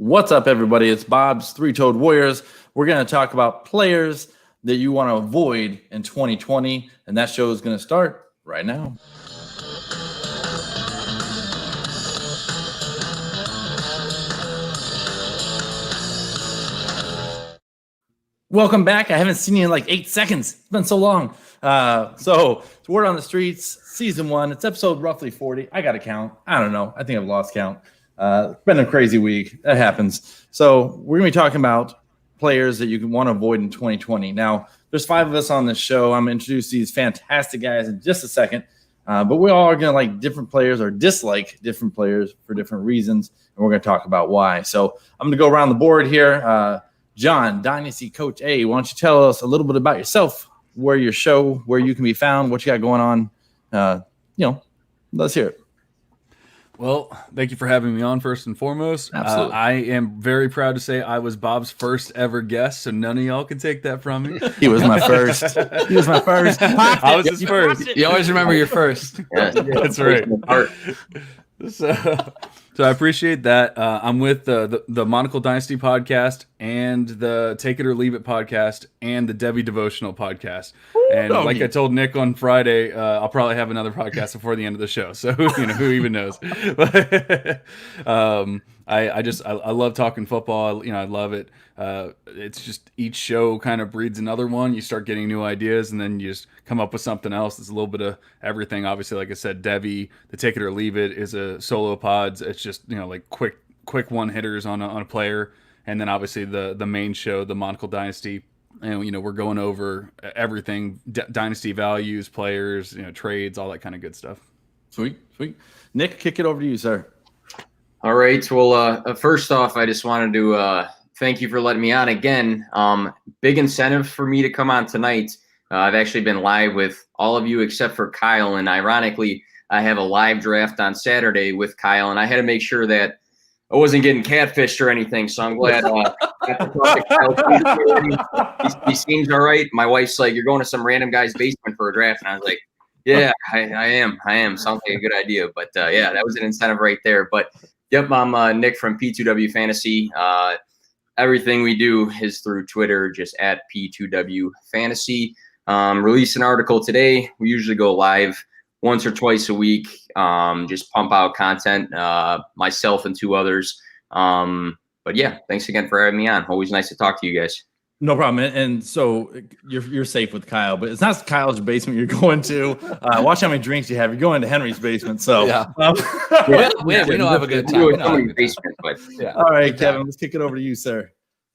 What's up, everybody? It's Bob's Three-Toed Warriors. We're going to talk about players that you want to avoid in 2020, and that show is going to start right now. Welcome back. I haven't seen you in like 8 seconds. It's been so long. So it's Word on the Streets, Season 1. It's episode roughly 40. I got to count. I don't know. I think I've lost count. It's been a crazy week. That happens. So we're going to be talking about players that you want to avoid in 2020. Now, there's 5 of us on this show. I'm going to introduce these fantastic guys in just a second. But we all are going to like different players or dislike different players for different reasons. And we're going to talk about why. So I'm going to go around the board here. John, Dynasty Coach A, why don't you tell us a little bit about yourself, where your show, where you can be found, what you got going on? Let's hear it. Well, thank you for having me on first and foremost. Absolutely. I am very proud to say I was Bob's first ever guest, so none of y'all can take that from me. He was my first. I was his first. You always remember your first. Yeah, that's right. So I appreciate that. I'm with the Monocle Dynasty podcast and the Take It or Leave It podcast and the Debbie Devotional podcast. And like I told Nick on Friday, I'll probably have another podcast before the end of the show. So who even knows? I love talking football. I love it. It's just each show kind of breeds another one. You start getting new ideas, and then you just come up with something else. It's a little bit of everything. Obviously, like I said, Debbie, the Take It or Leave It is a solo pods. It's just like quick one hitters on a player, and then obviously the main show, the Monocle Dynasty. And we're going over everything, dynasty values, players, trades, all that kind of good stuff. Sweet. Nick, kick it over to you, sir. All right. Well, first off, I just wanted to thank you for letting me on again. Big incentive for me to come on tonight. I've actually been live with all of you except for Kyle, and ironically, I have a live draft on Saturday with Kyle, and I had to make sure that I wasn't getting catfished or anything, so I'm glad I got to talk to Kyle. He seems all right. My wife's like, "You're going to some random guy's basement for a draft," and I was like, "Yeah, I am. Sounds like a good idea." But yeah, that was an incentive right there. But yep, I'm Nick from P2W Fantasy. Everything we do is through Twitter, just at P2W Fantasy. Released an article today. We usually go live once or twice a week, just pump out content, myself and 2 others. But yeah, thanks again for having me on. Always nice to talk to you guys. No problem. And so you're safe with Kyle, but it's not Kyle's basement you're going to. Watch how many drinks you have. You're going to Henry's basement. So yeah. We don't have a good time. All right, Kevin, let's kick it over to you, sir.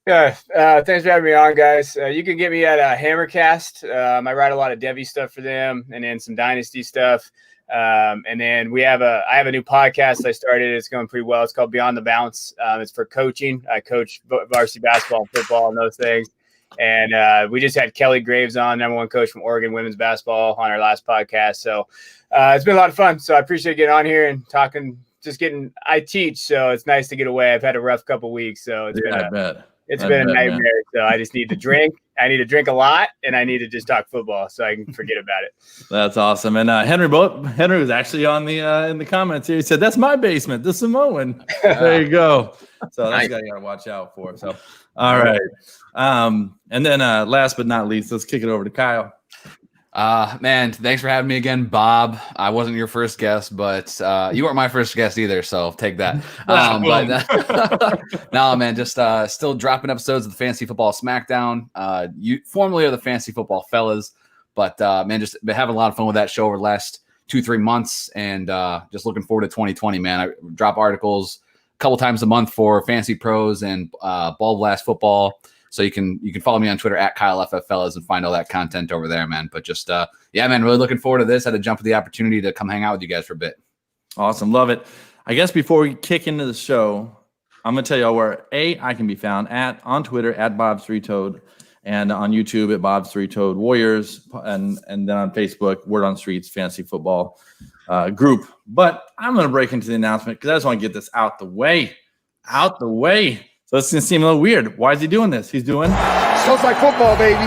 Yeah, thanks for having me on, guys. You can get me at Hammercast. I write a lot of Debbie stuff for them, and then some Dynasty stuff. And then I have a new podcast I started. It's going pretty well. It's called Beyond the Bounce. It's for coaching. I coach varsity basketball and football and those things. And we just had Kelly Graves on, #1 coach from Oregon women's basketball, on our last podcast. So it's been a lot of fun. So I appreciate getting on here and talking. I teach, so it's nice to get away. I've had a rough couple weeks, so it's been a nightmare. Man. So I just need to drink. I need to drink a lot, and I need to just talk football so I can forget about it. That's awesome. And Henry was actually on the in the comments here. He said, "That's my basement. This is Samoan." There you go. So that's got to watch out for. So all right. And then last but not least, let's kick it over to Kyle. Man, thanks for having me again, Bob. I wasn't your first guest, but you weren't my first guest either, so take that. No, man, just still dropping episodes of the Fantasy Football Smackdown. You formerly are the Fantasy Football Fellas, but man, just been having a lot of fun with that show over the last 2-3 months, and just looking forward to 2020, man. I drop articles a couple times a month for Fantasy Pros and Ball Blast Football. So you can follow me on Twitter at KyleFFFellas and find all that content over there, man. But just, yeah, man, really looking forward to this. Had to jump at the opportunity to come hang out with you guys for a bit. Awesome. Love it. I guess before we kick into the show, I'm going to tell y'all where I can be found on Twitter at Bob's Three-Toed, and on YouTube at Bob's Three-Toed Warriors, and then on Facebook, Word on Streets Fantasy Football group. But I'm going to break into the announcement because I just want to get this out the way. So it's going to seem a little weird. Why is he doing this? He's doing smells like football, baby.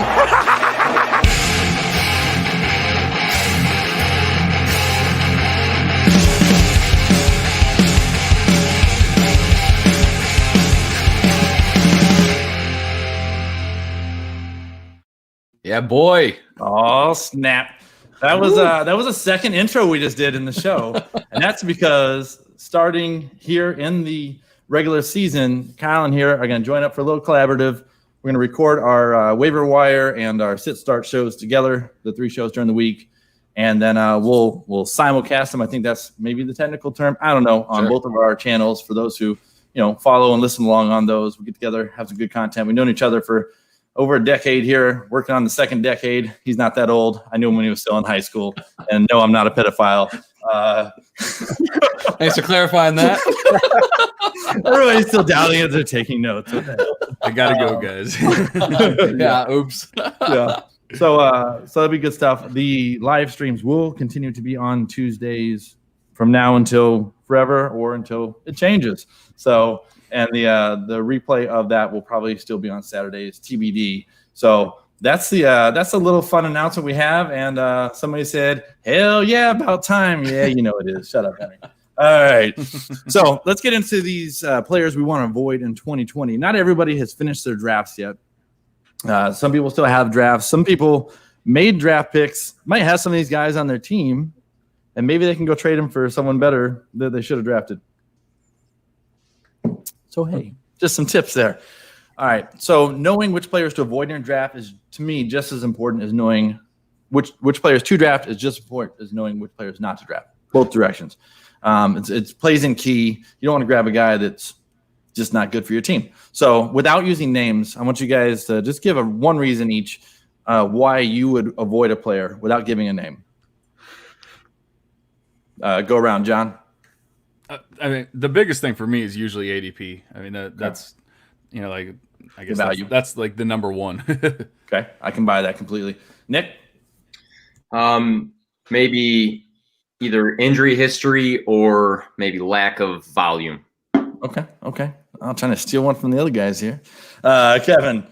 Yeah, boy. Oh, snap. That was a second intro we just did in the show. And that's because starting here in the regular season, Kyle and here are going to join up for a little collaborative. We're going to record our waiver wire and our sit start shows together, the 3 shows during the week. And then we'll simulcast them. I think that's maybe the technical term. I don't know, on both of our channels for those who, follow and listen along on those. We get together, have some good content. We've known each other for over a decade here, working on the second decade. He's not that old. I knew him when he was still in high school. And no, I'm not a pedophile. Thanks for clarifying that. Everybody's still doubting it. They're taking notes. I gotta go, guys. Yeah. Oops. Yeah. So that'll be good stuff. The live streams will continue to be on Tuesdays from now until forever, or until it changes. So, and the replay of that will probably still be on Saturdays, TBD. So that's a little fun announcement we have. And somebody said, "Hell yeah, about time." Yeah, you know it is. Shut up, Henry. All right. So let's get into these players we want to avoid in 2020. Not everybody has finished their drafts yet. Some people still have drafts. Some people made draft picks, might have some of these guys on their team, and maybe they can go trade them for someone better that they should have drafted. So, hey, just some tips there. All right. So knowing which players to avoid in your draft is, to me, just as important as knowing which players to draft is just as important as knowing which players not to draft. Both directions. It's plays in key. You don't want to grab a guy that's just not good for your team. So without using names, I want you guys to just give one reason each why you would avoid a player without giving a name. Go around, John. I mean, the biggest thing for me is usually ADP. I mean, that's, I guess that's like the number one. Okay. I can buy that completely. Nick? Maybe either injury history or maybe lack of volume. Okay. I'm trying to steal one from the other guys here. Kevin?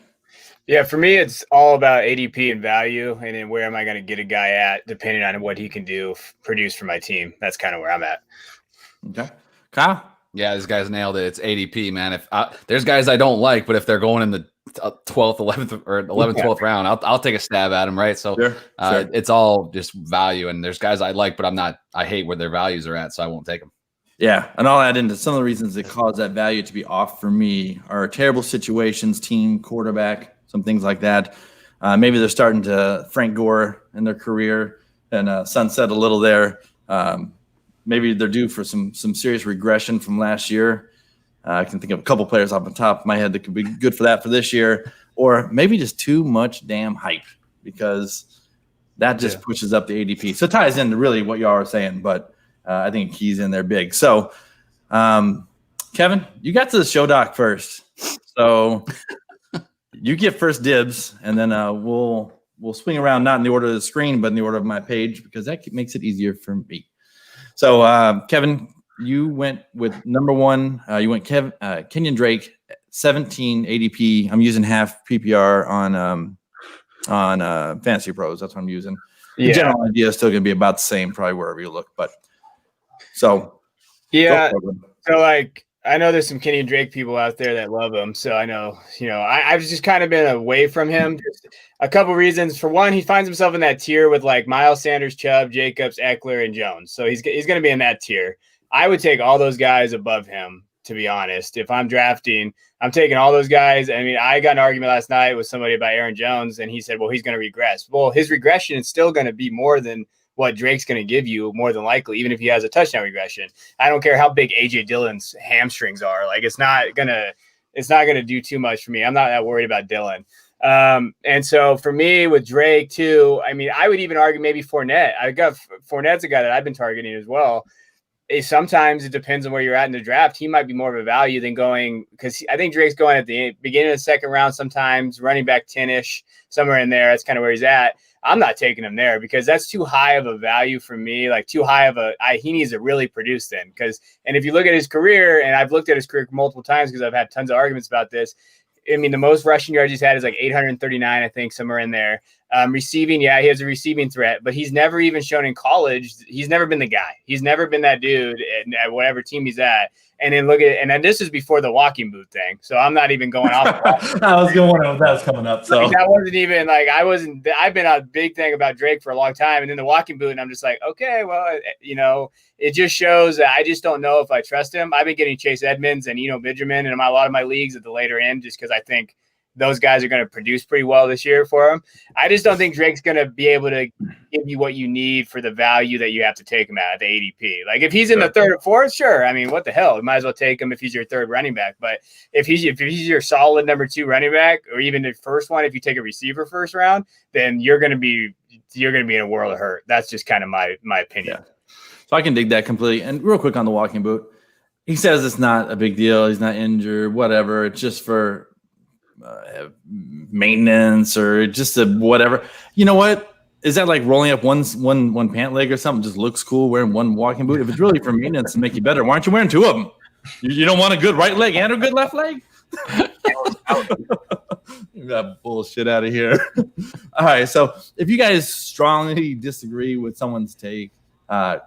Yeah, for me, it's all about ADP and value, and then where am I going to get a guy at, depending on what he can produce for my team. That's kind of where I'm at. Okay. Kyle? Yeah, this guy's nailed it. It's ADP, man. If there's guys I don't like, but if they're going in the 12th, 11th, or 11th, 12th round, I'll take a stab at them, right? So sure. It's all just value, and there's guys I like, but I hate where their values are at, so I won't take them. Yeah, and I'll add into some of the reasons that cause that value to be off for me are terrible situations, team, quarterback, some things like that. Maybe they're starting to Frank Gore in their career and sunset a little there. Maybe they're due for some serious regression from last year. I can think of a couple players off the top of my head that could be good for that for this year, or maybe just too much damn hype because that just pushes up the ADP. So it ties into really what y'all are saying, but I think he's in there big. So, Kevin, you got to the show doc first, so you get first dibs, and then we'll swing around not in the order of the screen, but in the order of my page because that makes it easier for me. So, Kevin, you went with number one. You went Kenyon Drake, 17 ADP. I'm using half PPR on Fantasy Pros. That's what I'm using. The general idea is still going to be about the same, probably wherever you look. But so, yeah. So I know there's some Kenyon Drake people out there that love him. So I know, I've just kind of been away from him. Just a couple reasons. For one, he finds himself in that tier with like Miles Sanders, Chubb, Jacobs, Eckler, and Jones. So he's going to be in that tier. I would take all those guys above him, to be honest. If I'm drafting, I'm taking all those guys. I mean, I got an argument last night with somebody about Aaron Jones, and he said, well, he's going to regress. Well, his regression is still going to be more than what Drake's going to give you, more than likely, even if he has a touchdown regression. I don't care how big A.J. Dillon's hamstrings are. Like, it's not going to do too much for me. I'm not that worried about Dillon. And so for me with Drake too, I mean, I would even argue maybe Fournette. Fournette's a guy that I've been targeting as well. Sometimes it depends on where you're at in the draft. He might be more of a value than going, because I think Drake's going at the beginning of the second round sometimes, running back 10-ish, somewhere in there. That's kind of where he's at. I'm not taking him there because that's too high of a value for me, like too high of he needs to really produce then. And if you look at his career, and I've looked at his career multiple times because I've had tons of arguments about this, I mean, the most rushing yards he's had is like 839, I think, somewhere in there. Receiving, yeah, he has a receiving threat, but he's never even shown in college. He's never been the guy. He's never been that dude at whatever team he's at. And then and then this is before the walking boot thing. So I'm not even going off. I was going to wonder what that was coming up. So that wasn't even like, I've been a big thing about Drake for a long time. And then the walking boot, and I'm just like, okay, well, it just shows that I just don't know if I trust him. I've been getting Chase Edmonds and Benjamin in a lot of my leagues at the later end, just because I think those guys are going to produce pretty well this year for him. I just don't think Drake's going to be able to give you what you need for the value that you have to take him at the ADP. Like if he's in the third or fourth, sure. I mean, what the hell? You might as well take him if he's your third running back. But if he's your solid number 2 running back, or even the first one, if you take a receiver first round, then you're going to be in a world of hurt. That's just kind of my opinion. Yeah. So I can dig that completely. And real quick on the walking boot, he says it's not a big deal. He's not injured, whatever. It's just for maintenance or just a whatever. You know what? Is that like rolling up one pant leg or something? Just looks cool wearing one walking boot. If it's really for maintenance and make you better, why aren't you wearing 2 of them? You don't want a good right leg and a good left leg? You got bullshit out of here. All right. So if you guys strongly disagree with someone's take,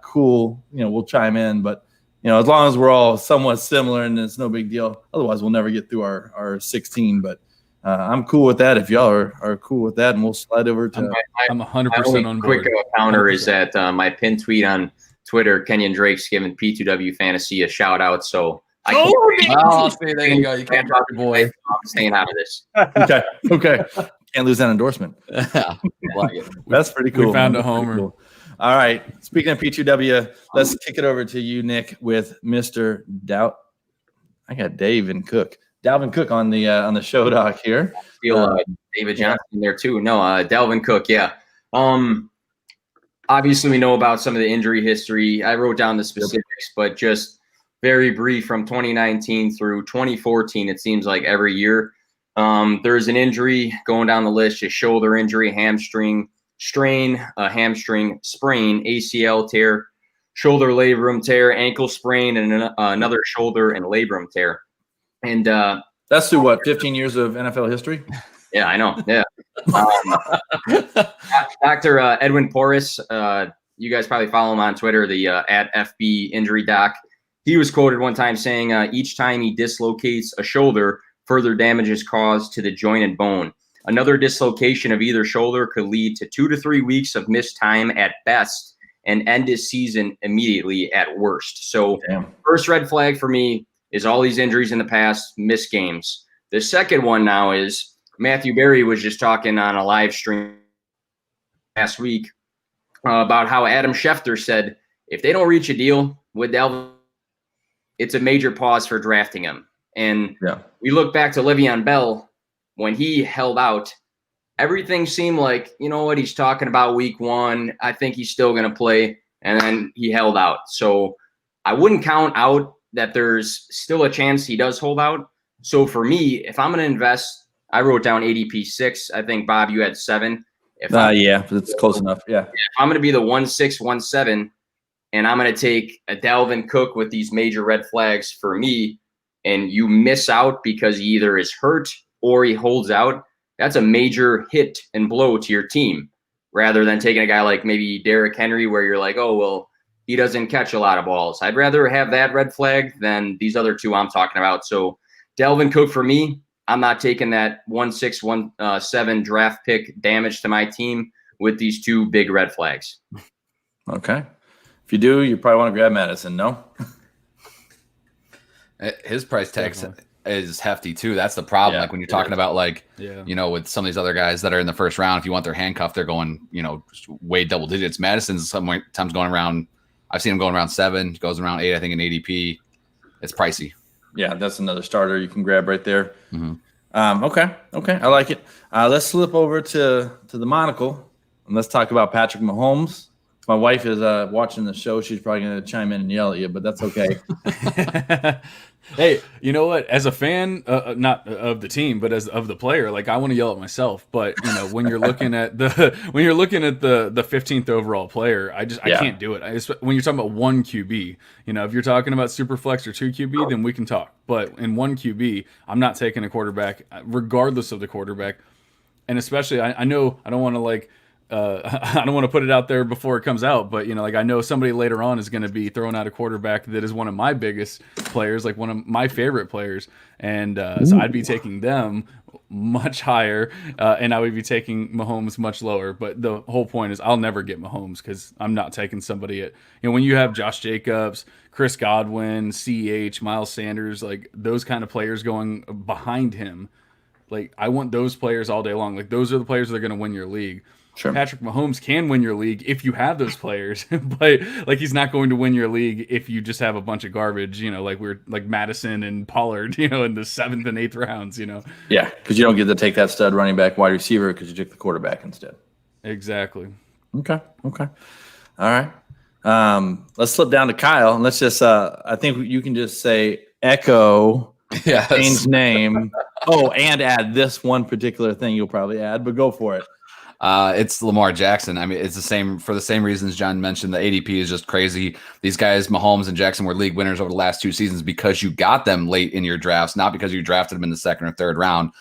cool. We'll chime in, but as long as we're all somewhat similar and it's no big deal. Otherwise, we'll never get through our 16. But I'm cool with that. If y'all are cool with that, and we'll slide over to. I'm 100% on board. Quick counter is that my pinned tweet on Twitter, Kenyon Drake's giving P2W Fantasy a shout out. So see, there you go. You can't drop your boy. I'm staying out of this. Okay. Can't lose that endorsement. That's pretty cool. We found a homer. Cool. All right. Speaking of P2W, let's kick it over to you, Nick, with Mr. Doubt. I got Dalvin Cook on the show doc here. David Johnson there too. No, Dalvin Cook. Yeah. Obviously we know about some of the injury history. I wrote down the specifics, but just very brief from 2019 through 2014. It seems like every year there's an injury going down the list: a shoulder injury, hamstring strain, a hamstring sprain, ACL tear, shoulder labrum tear, ankle sprain, and another shoulder and labrum tear. And that's through what, 15 years of NFL history? Yeah, I know. Yeah. Dr. Edwin Porras, you guys probably follow him on Twitter, the at FB injury doc. He was quoted one time saying, each time he dislocates a shoulder, further damage is caused to the joint and bone. Another dislocation of either shoulder could lead to 2 to 3 weeks of missed time at best and end his season immediately at worst. So First red flag for me is all these injuries in the past, missed games. The second one now is Matthew Berry was just talking on a live stream last week about how Adam Schefter said, if they don't reach a deal with Dalvin, it's a major pause for drafting him. And we look back to Le'Veon Bell when he held out. Everything seemed like, what he's talking about week 1. I think he's still going to play. And then he held out. So I wouldn't count out that there's still a chance he does hold out. So for me, if I'm going to invest, I wrote down ADP 6. I think, Bob, you had 7. It's close enough. Yeah. If I'm going to be the 1-6, 1-7, and I'm going to take a Dalvin Cook with these major red flags for me, and you miss out because he either is hurt or he holds out, that's a major hit and blow to your team, rather than taking a guy like maybe Derrick Henry where you're like, oh, well, he doesn't catch a lot of balls. I'd rather have that red flag than these other 2 I'm talking about. So Dalvin Cook for me, I'm not taking that 1-6, 1-7 draft pick damage to my team with these 2 big red flags. Okay. If you do, you probably want to grab Madison, no? His price tag is hefty too. That's the problem. Yeah, like when you're talking about with some of these other guys that are in the first round, if you want their handcuff, they're going, way double digits. Madison's sometimes going around. I've seen him going around 7, goes around 8, I think in ADP. It's pricey. Yeah, that's another starter you can grab right there. Mm-hmm. Okay, I like it. Let's slip over to the monocle and let's talk about Patrick Mahomes. My wife is watching the show. She's probably going to chime in and yell at you, but that's okay. Hey, you know what? As a fan, not of the team, but as of the player, like I want to yell at myself. But when you're looking at the 15th overall player, I can't do it. When you're talking about 1 QB, if you're talking about super flex or 2 QB, then we can talk. But in 1 QB, I'm not taking a quarterback, regardless of the quarterback. and especially I know I don't want to like. I don't want to put it out there before it comes out, but like I know somebody later on is going to be throwing out a quarterback that is one of my biggest players, like one of my favorite players, and so I'd be taking them much higher, and I would be taking Mahomes much lower. But the whole point is I'll never get Mahomes because I'm not taking somebody at when you have Josh Jacobs, Chris Godwin, CH, Miles Sanders, like those kind of players going behind him. Like I want those players all day long. Like those are the players that are going to win your league. Sure. Patrick Mahomes can win your league if you have those players, but like he's not going to win your league if you just have a bunch of garbage, like we're like Madison and Pollard, in the 7th and 8th rounds, Yeah, because you don't get to take that stud running back wide receiver because you took the quarterback instead. Exactly. Okay. All right. Let's slip down to Kyle and let's just I think you can just say echo, change name. And add this one particular thing you'll probably add, but go for it. It's Lamar Jackson. I mean, it's the same for the same reasons John mentioned. The ADP is just crazy. These guys, Mahomes and Jackson, were league winners over the last 2 seasons because you got them late in your drafts, not because you drafted them in the 2nd or 3rd round.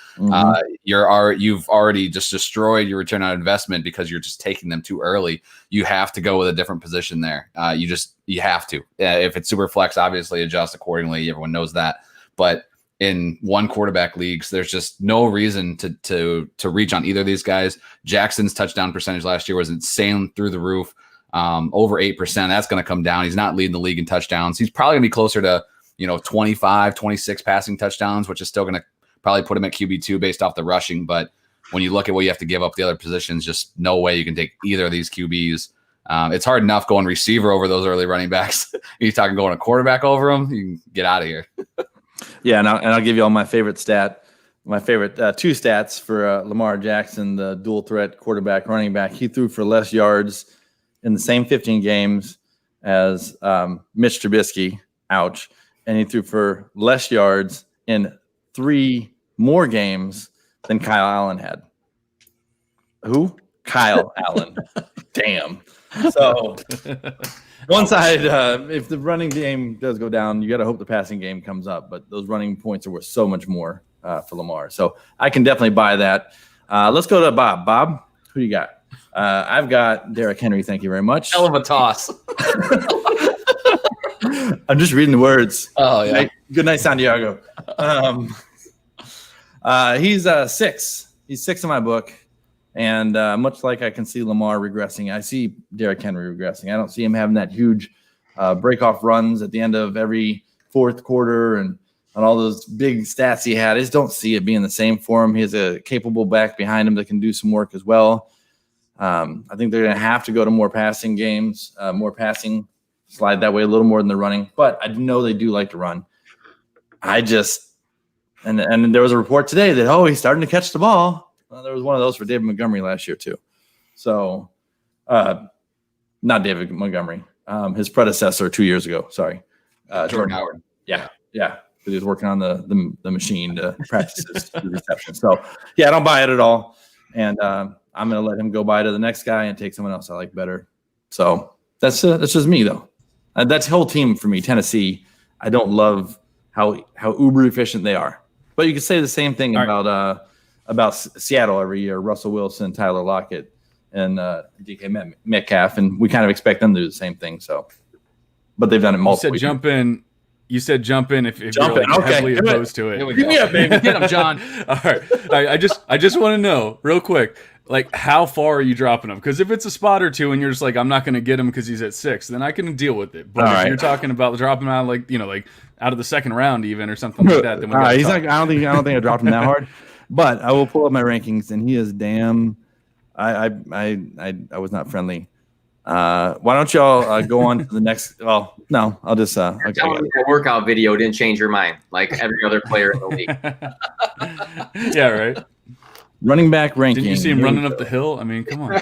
You've already just destroyed your return on investment because you're just taking them too early. You have to go with a different position there. You have to. If it's super flex, obviously adjust accordingly. Everyone knows that, but in one quarterback leagues, there's just no reason to reach on either of these guys. Jackson's touchdown percentage last year was insane through the roof, over 8%. That's going to come down. He's not leading the league in touchdowns. He's probably going to be closer to 25, 26 passing touchdowns, which is still going to probably put him at QB2 based off the rushing. But when you look at what you have to give up the other positions, just no way you can take either of these QBs. It's hard enough going receiver over those early running backs. You're talking going a quarterback over them, you can get out of here. Yeah, and I'll give you all my favorite 2 stats for Lamar Jackson, the dual threat quarterback, running back. He threw for less yards in the same 15 games as Mitch Trubisky, ouch, and he threw for less yards in 3 more games than Kyle Allen had. Who? Kyle Allen. Damn. So one side, if the running game does go down, you got to hope the passing game comes up. But those running points are worth so much more for Lamar. So I can definitely buy that. Let's go to Bob. Bob, who you got? I've got Derrick Henry. Thank you very much. Hell of a toss. I'm just reading the words. Oh, yeah. Good night, Santiago. He's 6. He's 6 in my book. And much like I can see Lamar regressing, I see Derrick Henry regressing. I don't see him having that huge break-off runs at the end of every 4th quarter and all those big stats he had. I just don't see it being the same for him. He has a capable back behind him that can do some work as well. I think they're going to have to go to more passing games, more passing, slide that way a little more than the running. But I know they do like to run. And there was a report today that, he's starting to catch the ball. Well, there was one of those for David Montgomery last year too. So, not David Montgomery, his predecessor 2 years ago. Sorry, Jordan Howard. Yeah, because he was working on the machine to practice his reception. So, yeah, I don't buy it at all, and I'm going to let him go by to the next guy and take someone else I like better. So that's just me though. That's the whole team for me. Tennessee. I don't love how uber efficient they are, but you could say the same thing about Seattle every year, Russell Wilson, Tyler Lockett, and DK Metcalf, and we kind of expect them to do the same thing. So, but they've done it multiple. You said jump in if jump you're in. Okay, heavily opposed to it. Give me up, baby. Get him, John. All right. I just want to know real quick, like how far are you dropping him? Because if it's a spot or two and you're just like, I'm not going to get him because he's at 6, then I can deal with it. But if you're talking about dropping him out like out of the 2nd round even or something like that, then he's not. I don't think I dropped him that hard. But I will pull up my rankings, and he is damn. I was not friendly. Why don't y'all go on to the next? Well, no, I'll just. Telling me that workout video didn't change your mind, like every other player in the league. Yeah, right. Running back ranking. Didn't you see him running up the hill? I mean, come on.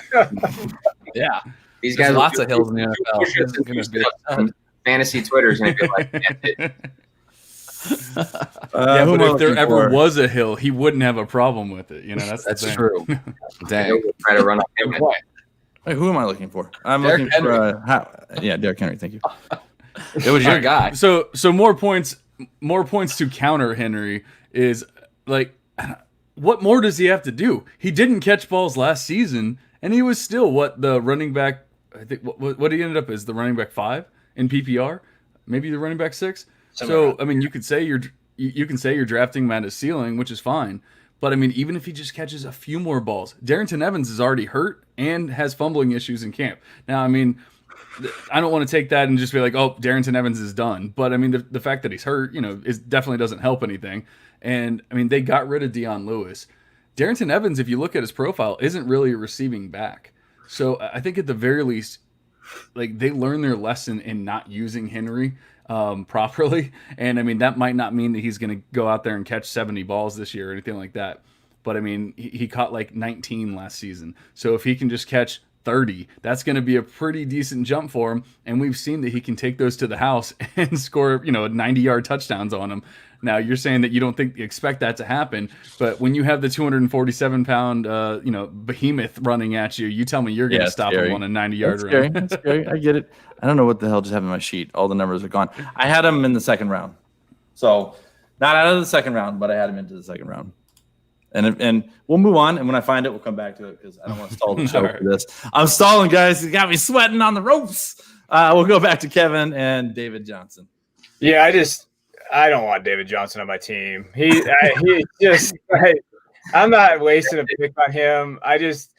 Yeah, these guys lots of hills in the NFL. Fantasy Twitter's gonna be like, that's it. But if there ever was a hill, he wouldn't have a problem with it. That's true. Dang. Try to run up him. Wait, who am I looking for? I'm Derrick looking for Derrick Henry. Thank you. It was your guy. So more points to counter Henry is like what more does he have to do? He didn't catch balls last season, and he was still the running back. I think what he ended up as the running back 5 in PPR, maybe the running back 6. So I mean, you can say you're drafting him at his ceiling, which is fine. But I mean, even if he just catches a few more balls, Darrington Evans is already hurt and has fumbling issues in camp. Now, I mean, I don't want to take that and just be like, oh, Darrington Evans is done. But I mean, the fact that he's hurt, it definitely doesn't help anything. And I mean, they got rid of Dion Lewis. Darrington Evans, if you look at his profile, isn't really a receiving back. So I think at the very least, like, they learned their lesson in not using Henry properly. And I mean, that might not mean that he's going to go out there and catch 70 balls this year or anything like that. But I mean, he caught like 19 last season. So if he can just catch 30, that's going to be a pretty decent jump for him. And we've seen that he can take those to the house and score, 90-yard touchdowns on them. Now, you're saying that you don't expect that to happen, but when you have the 247-pound, behemoth running at you, you tell me you're going to stop him on a 90-yard run. That's scary. I get it. I don't know what the hell just happened to my sheet. All the numbers are gone. I had him in the second round. So, not out of the second round, but I had him into the second round. And we'll move on, and when I find it, we'll come back to it because I don't want to stall the show for this. I'm stalling, guys. You got me sweating on the ropes. We'll go back to Kevin and David Johnson. Yeah, I don't want David Johnson on my team. He just like, I'm not wasting a pick on him. I just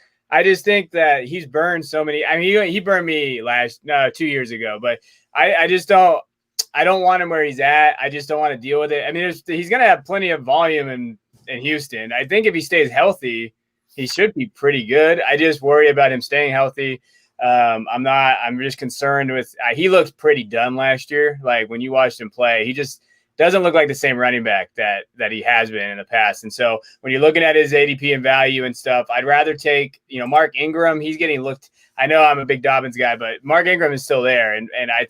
think that he's burned so many. I mean, he burned me 2 years ago, but I don't want him where he's at. I just don't want to deal with it. I mean, he's going to have plenty of volume in Houston. I think if he stays healthy, he should be pretty good. I just worry about him staying healthy. I'm just concerned with, he looked pretty done last year. Like when you watched him play, he just doesn't look like the same running back that he has been in the past. And so when you're looking at his ADP and value and stuff, I'd rather take, Mark Ingram. He's getting looked. I know I'm a big Dobbins guy, but Mark Ingram is still there. And I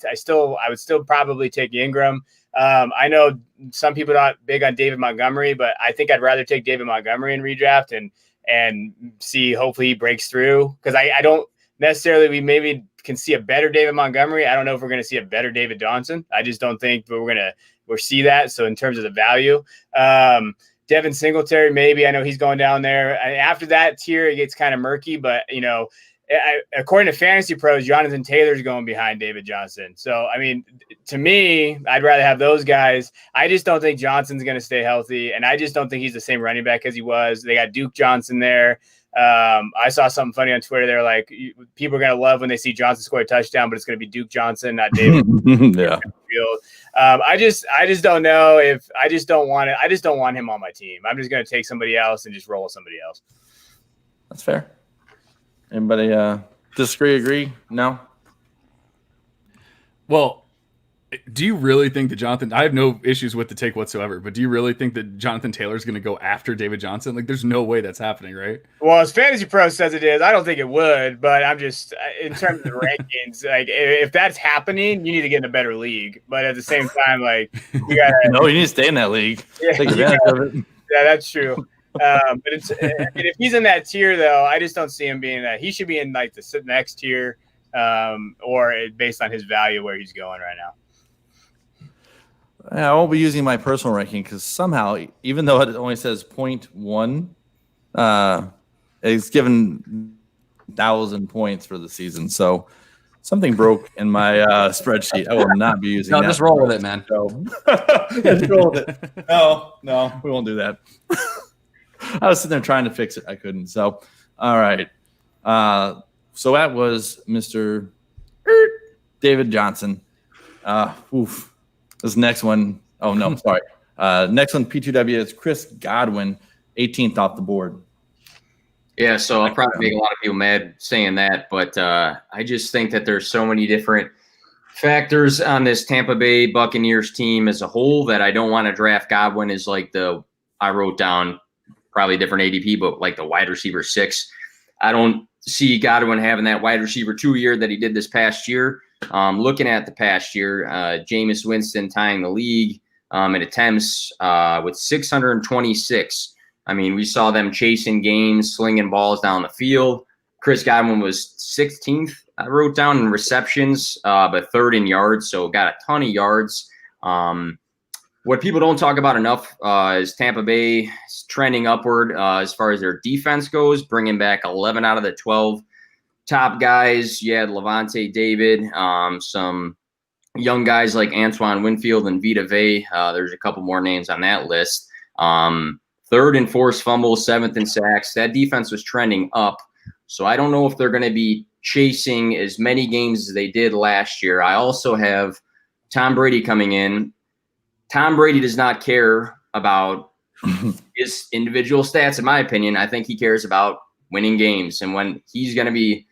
would still probably take Ingram. I know some people are not big on David Montgomery, but I think I'd rather take David Montgomery in redraft and see, hopefully he breaks through. Cause I don't necessarily, we maybe can see a better David Montgomery. I don't know if we're going to see a better David Johnson. I just don't think we'll see that. So in terms of the value, Devin Singletary, maybe. I know he's going down there. After that tier, it gets kind of murky, but according to Fantasy Pros, Jonathan Taylor's going behind David Johnson. So, I mean, to me, I'd rather have those guys. I just don't think Johnson's going to stay healthy, and I just don't think he's the same running back as he was. They got Duke Johnson there. I saw something funny on Twitter. They're like, people are going to love when they see Johnson score a touchdown, but it's going to be Duke Johnson, not David. Yeah. I just don't know if I just don't want it. I just don't want him on my team. I'm just going to take somebody else and just roll somebody else. That's fair. Anybody disagree, agree? No? Well, do you really think that Jonathan – I have no issues with the take whatsoever, but do you really think that Jonathan Taylor's going to go after David Johnson? Like, there's no way that's happening, right? Well, as Fantasy Pro says it is, I don't think it would, but I'm just – in terms of the rankings, like, if that's happening, you need to get in a better league. But at the same time, like, you got to – No, you need to stay in that league. Yeah, take advantage of it. Yeah, that's true. But if he's in that tier, though, I just don't see him being that. He should be in, like, the next tier or based on his value where he's going right now. I won't be using my personal ranking because somehow, even though it only says 0.1, it's given 1,000 points for the season. So something broke in my spreadsheet. I will not be using that. Just roll with it, man. So, just roll with it. No, we won't do that. I was sitting there trying to fix it. I couldn't. So, all right. So that was Mr. David Johnson. This next one, oh no, sorry. Next one, P2W is Chris Godwin, 18th off the board. Yeah, so I'll probably make a lot of people mad saying that, but I just think that there's so many different factors on this Tampa Bay Buccaneers team as a whole that I don't want to draft Godwin as like I wrote down probably different ADP, but like the wide receiver 6. I don't see Godwin having that wide receiver 2 year that he did this past year. Looking at the past year, Jameis Winston tying the league in attempts with 626. I mean, we saw them chasing games, slinging balls down the field. Chris Godwin was 16th, I wrote down, in receptions, but 3rd in yards, so got a ton of yards. What what people don't talk about enough is Tampa Bay trending upward as far as their defense goes, bringing back 11 out of the 12 top guys. You had Levante David, some young guys like Antoine Winfield and Vita Vey. There's a couple more names on that list. Third in forced fumbles, seventh in sacks. That defense was trending up. So I don't know if they're going to be chasing as many games as they did last year. I also have Tom Brady coming in. Tom Brady does not care about his individual stats, in my opinion. I think he cares about winning games. And when he's going to be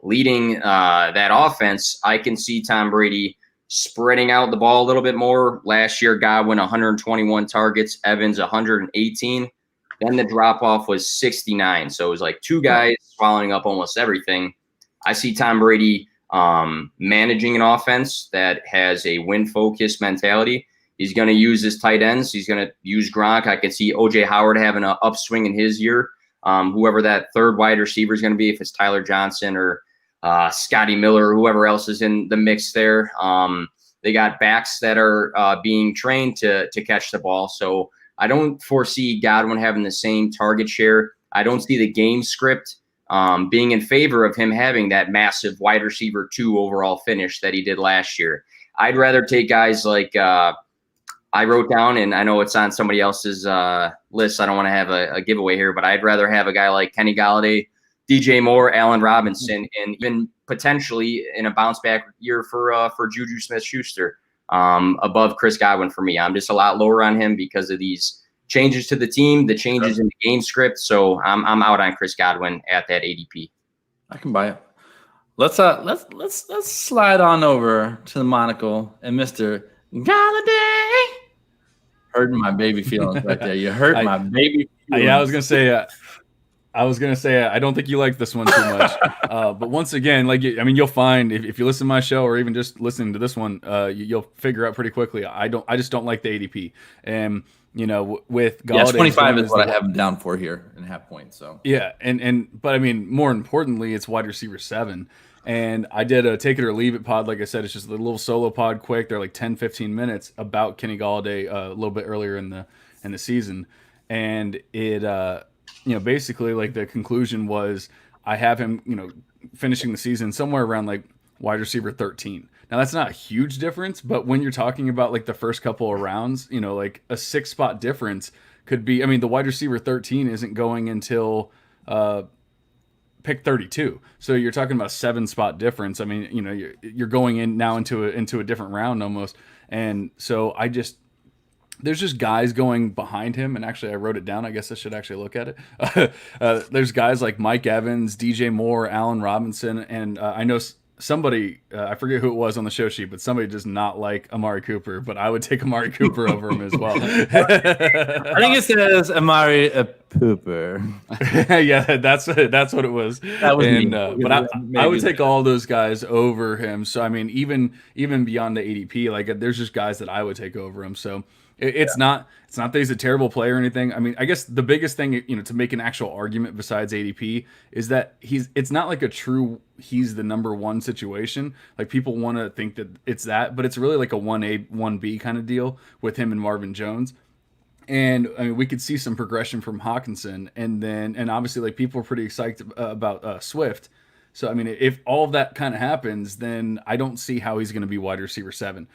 leading that offense, I can see Tom Brady spreading out the ball a little bit more. Last year, Godwin 121 targets, Evans 118. Then the drop-off was 69. So it was like two guys swallowing up almost everything. I see Tom Brady managing an offense that has a win-focused mentality. He's going to use his tight ends. He's going to use Gronk. I could see O.J. Howard having an upswing in his year. Whoever that third wide receiver is going to be, if it's Tyler Johnson or Scotty Miller or whoever else is in the mix there. They got backs that are being trained to catch the ball. So I don't foresee Godwin having the same target share. I don't see the game script being in favor of him having that massive wide receiver 2 overall finish that he did last year. I'd rather take guys like I wrote down, and I know it's on somebody else's list. I don't want to have a giveaway here, but I'd rather have a guy like Kenny Golladay, DJ Moore, Allen Robinson, and even potentially in a bounce back year for Juju Smith-Schuster above Chris Godwin for me. I'm just a lot lower on him because of these changes to the team, the changes in the game script. So I'm out on Chris Godwin at that ADP. I can buy it. Let's slide on over to the monocle and Mr. Golladay. Hurting my baby feelings right there. You hurt my baby feelings. Yeah, I was gonna say I don't think you like this one too much. But once again, you'll find if you listen to my show or even just listening to this one, you'll figure out pretty quickly. I just don't like the ADP. And with Golladay, 25 is what I have him down for here in half point. So yeah, but I mean, more importantly, it's wide receiver 7. And I did a take it or leave it pod. Like I said, it's just a little solo pod, quick. They're like 10, 15 minutes about Kenny Golladay a little bit earlier in the season. And it, basically like the conclusion was I have him, finishing the season somewhere around like wide receiver 13. Now that's not a huge difference, but when you're talking about like the first couple of rounds, like a 6-spot difference could be, the wide receiver 13 isn't going until, pick 32. So you're talking about a 7-spot difference. You're going in now into a different round almost. And so there's just guys going behind him. And actually I wrote it down. I guess I should actually look at it. There's guys like Mike Evans, DJ Moore, Allen Robinson. And I know somebody, I forget who it was on the show sheet, but somebody does not like Amari Cooper, but I would take Amari Cooper over him as well. I think it says Amari Cooper. Yeah, that's what it was. That was me. But I would take all those guys over him. So even beyond the ADP, like there's just guys that I would take over him. So it's not that he's a terrible player or anything. I guess the biggest thing, to make an actual argument besides ADP is that it's not like a true he's the number one situation. Like people want to think that it's that, but it's really like a 1A, 1B kind of deal with him and Marvin Jones. And we could see some progression from Hawkinson, and obviously like people are pretty excited about Swift. So if all of that kind of happens, then I don't see how he's going to be wide receiver 7.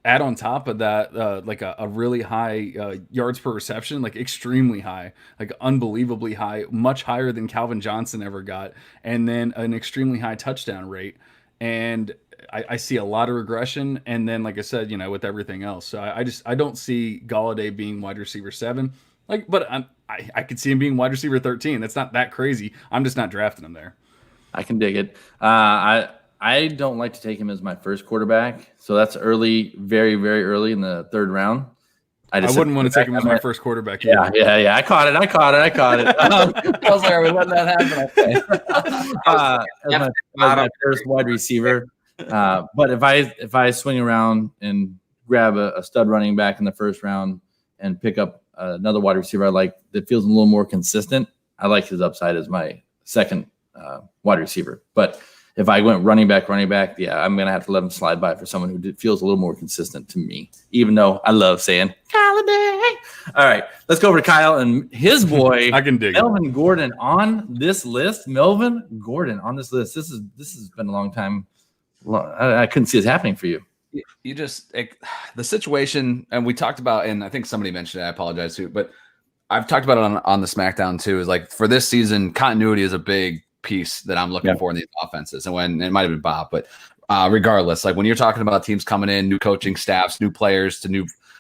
Add on top of that, like a really high yards per reception, like extremely high, like unbelievably high, much higher than Calvin Johnson ever got, and then an extremely high touchdown rate. And I see a lot of regression. And then, like I said, with everything else, so I don't see Golladay being wide receiver 7. But I could see him being wide receiver 13. That's not that crazy. I'm just not drafting him there. I can dig it. I don't like to take him as my first quarterback, so that's early, very, very early in the 3rd round. I wouldn't want to take him as my first quarterback. Either. Yeah. I caught it. I was like, are we letting that happen? Okay. My first wide receiver. But if I swing around and grab a stud running back in the 1st round and pick up another wide receiver I like that feels a little more consistent, I like his upside as my second wide receiver. But if I went running back, yeah, I'm going to have to let him slide by for someone who feels a little more consistent to me, even though I love saying Holiday. All right, let's go over to Kyle and his boy, I can dig Melvin Gordon on this list. Melvin Gordon on this list. This has been a long time. I couldn't see this happening for you. You just the situation, and we talked about, and I think somebody mentioned it. I apologize too, but I've talked about it on the SmackDown too. Is like for this season, continuity is a big piece that I'm looking for in these offenses. And when it might have been Bob, but regardless, like when you're talking about teams coming in, new coaching staffs, new players to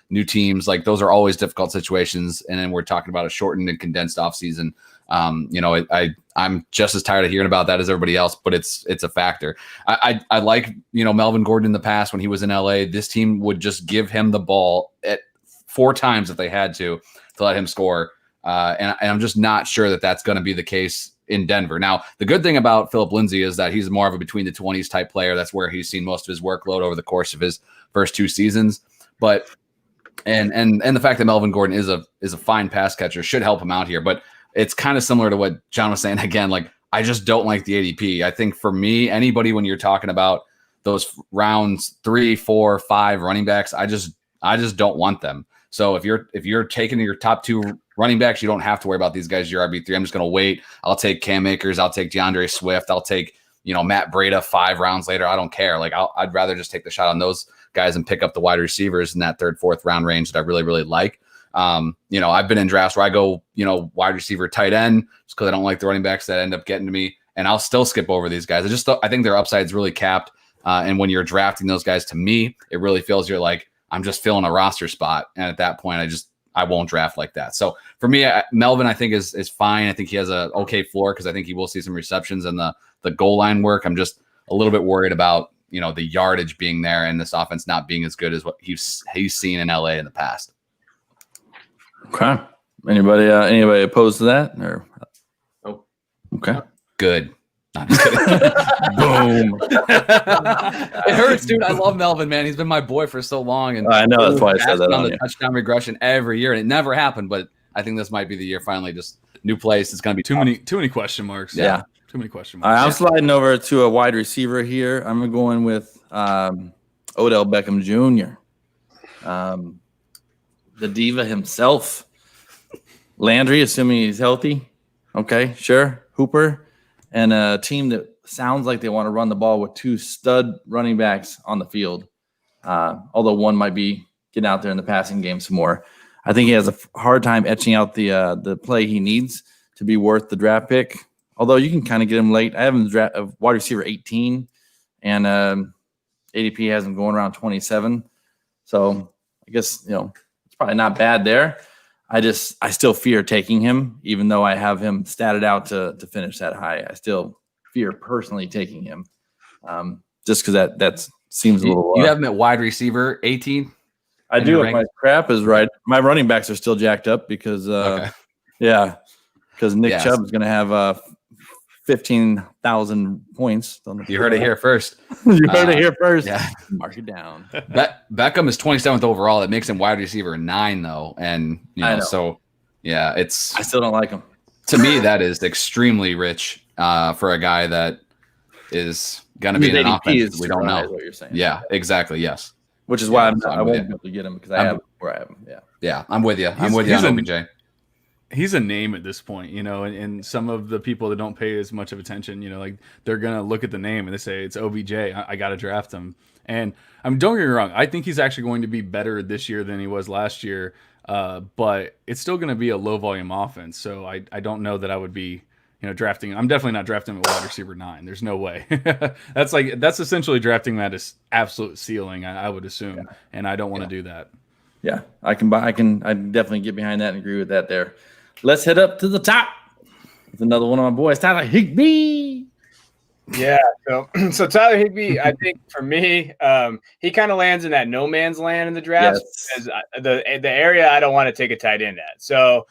new teams, like those are always difficult situations. And then we're talking about a shortened and condensed offseason. I'm just as tired of hearing about that as everybody else, but it's a factor. I like, Melvin Gordon in the past when he was in LA, this team would just give him the ball at 4 times if they had to let him score. And I'm just not sure that that's going to be the case in Denver. Now, the good thing about Philip Lindsay is that he's more of a between the 20s type player. That's where he's seen most of his workload over the course of his first 2 seasons. But and the fact that Melvin Gordon is a fine pass catcher should help him out here. But it's kind of similar to what John was saying again. Like, I just don't like the ADP. I think for me, anybody when you're talking about those rounds 3, 4, 5 running backs, I just don't want them. So if you're taking your top 2 running backs, you don't have to worry about these guys. Your RB3. I'm just going to wait. I'll take Cam Akers. I'll take DeAndre Swift. I'll take Matt Breida 5 rounds later. I don't care. Like I'd rather just take the shot on those guys and pick up the wide receivers in that 3rd, 4th round range that I really, really like. I've been in drafts where I go, wide receiver, tight end, just because I don't like the running backs that end up getting to me, and I'll still skip over these guys. I think their upside is really capped. And when you're drafting those guys, to me, it really feels you're like, I'm just filling a roster spot. And at that point, I won't draft like that. So for me, Melvin, I think is fine. I think he has a okay floor because I think he will see some receptions and the goal line work. I'm just a little bit worried about, the yardage being there and this offense not being as good as what he's seen in LA in the past. Okay. Anybody opposed to that? Or okay. Good. No, I'm just kidding. Boom. It hurts, dude. I love Melvin, man. He's been my boy for so long, and I know that's why I said that on the touchdown regression every year, and it never happened. But I think this might be the year. Finally, just new place. It's going to be too many question marks. Yeah. Too many question marks. All right, I'm sliding over to a wide receiver here. I'm going with Odell Beckham Jr. The diva himself, Landry, assuming he's healthy. Okay, sure. Hooper. And a team that sounds like they want to run the ball with 2 stud running backs on the field, although one might be getting out there in the passing game some more. I think he has a hard time etching out the play he needs to be worth the draft pick, although you can kind of get him late. I have him draft wide receiver 18, and ADP has him going around 27. So I guess, it's probably not bad there. I still fear taking him, even though I have him statted out to finish that high. I still fear personally taking him, just because that seems a little. You have him at wide receiver 18. I do. If my crap is right, my running backs are still jacked up because, because Nick Chubb is going to have 15,000 points. You heard it here first. You heard it here first. Yeah. Mark it down. Beckham is 27th overall. That makes him wide receiver 9, though. And, so, yeah, I still don't like him. To me, that is extremely rich for a guy that is going to be in an offense we don't know. What you're saying. Yeah, exactly. Yes. Which is why I won't be able to get him because I have where I have him. Yeah. Yeah, I'm with you. I'm with you on OBJ. He's a name at this point, and some of the people that don't pay as much of attention, like they're going to look at the name and they say it's OBJ. I got to draft him. And don't get me wrong. I think he's actually going to be better this year than he was last year. But it's still going to be a low volume offense. So I don't know that I would be, drafting. I'm definitely not drafting him at wide receiver 9. There's no way. That's essentially drafting that as absolute ceiling, I would assume. Yeah. And I don't want to do that. Yeah, I definitely get behind that and agree with that there. Let's head up to the top with another one of my boys, Tyler Higbee. Yeah, so Tyler Higbee, I think for me, he kind of lands in that no man's land in the draft. Yes. The area I don't want to take a tight end at. So,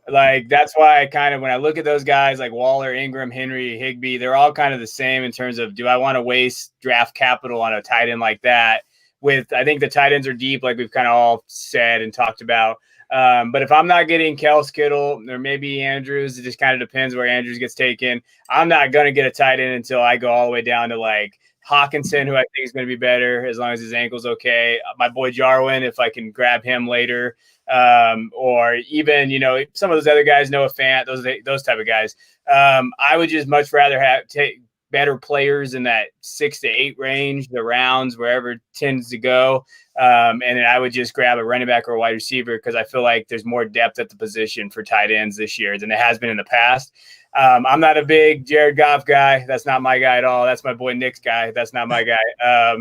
that's why I kind of, when I look at those guys like Waller, Ingram, Henry, Higbee, they're all kind of the same in terms of, do I want to waste draft capital on a tight end like that? I think the tight ends are deep, like we've kind of all said and talked about. But if I'm not getting Kels, Kittle, or maybe Andrews, it just kind of depends where Andrews gets taken. I'm not going to get a tight end until I go all the way down to like Hawkinson, who I think is going to be better as long as his ankle's okay. My boy Jarwin, if I can grab him later. Or even, some of those other guys, Noah Fant, those type of guys. I would just much rather take better players in that 6 to 8 range, the rounds, wherever it tends to go. And then I would just grab a running back or a wide receiver because I feel like there's more depth at the position for tight ends this year than there has been in the past. I'm not a big Jared Goff guy. That's not my guy at all. That's my boy Nick's guy. That's not my guy.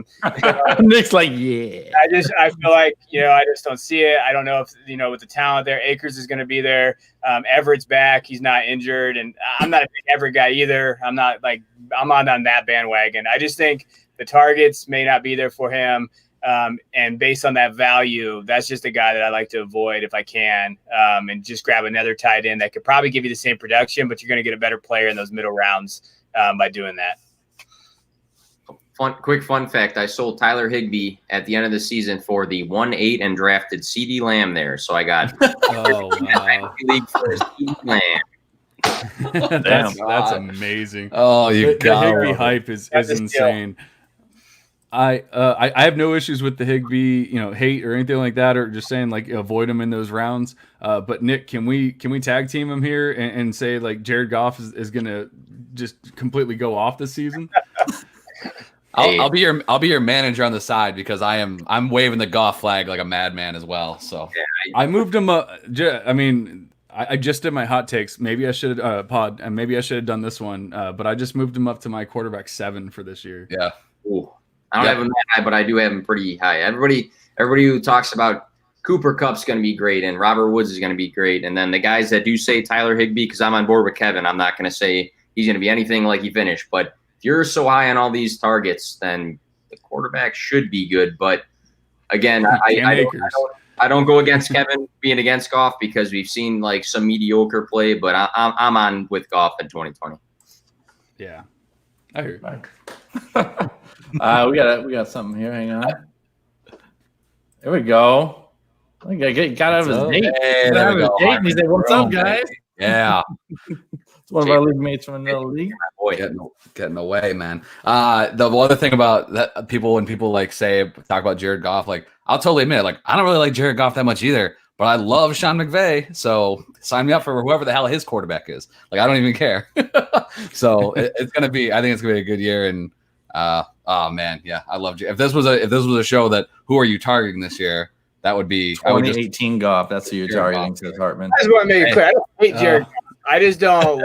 Nick's like, yeah. I feel like, I just don't see it. I don't know if, with the talent there, Akers is going to be there. Everett's back. He's not injured. And I'm not a big Everett guy either. I'm not on that bandwagon. I just think the targets may not be there for him. And based on that value, that's just a guy that I like to avoid if I can, and just grab another tight end that could probably give you the same production, but you're going to get a better player in those middle rounds by doing that. Quick fun fact: I sold Tyler Higbee at the end of the season for the 1-8 and drafted CeeDee Lamb there. So I got league for CeeDee Lamb. That's amazing. Oh, the Higbee hype is insane. I have no issues with the Higbee, hate or anything like that, or just saying like avoid him in those rounds. But Nick, can we tag team him here and say like Jared Goff is gonna just completely go off this season? I'll be your manager on the side because I'm waving the Goff flag like a madman as well. So I moved him up. I just did my hot takes. Maybe I should pod, and maybe I should have done this one. But I just moved him up to my quarterback 7 for this year. Yeah. Ooh. I don't have him that high, but I do have him pretty high. Everybody who talks about Cooper Kupp's going to be great and Robert Woods is going to be great. And then the guys that do say Tyler Higbee, because I'm on board with Kevin, I'm not going to say he's going to be anything like he finished. But if you're so high on all these targets, then the quarterback should be good. But again, I don't go against Kevin being against Goff because we've seen like some mediocre play, but I'm on with Goff in 2020. Yeah, I hear you. We got something here. Hang on. There we go. I got out of his date. Hey, there we go. And he said, "What's up, guys?" Yeah. It's one of our league mates from another league. Boy, getting away, man. The other thing about that, when people like talk about Jared Goff, like I'll totally admit it. Like I don't really like Jared Goff that much either, but I love Sean McVay. So sign me up for whoever the hell his quarterback is. Like I don't even care. So it's gonna be. I think it's gonna be a good year. And oh man, yeah, I love you. If this was a show that who are you targeting this year, that would be 2018 Goff. That's who you're targeting, says Hartman. I just want to make it clear. I don't hate Jared. I just don't.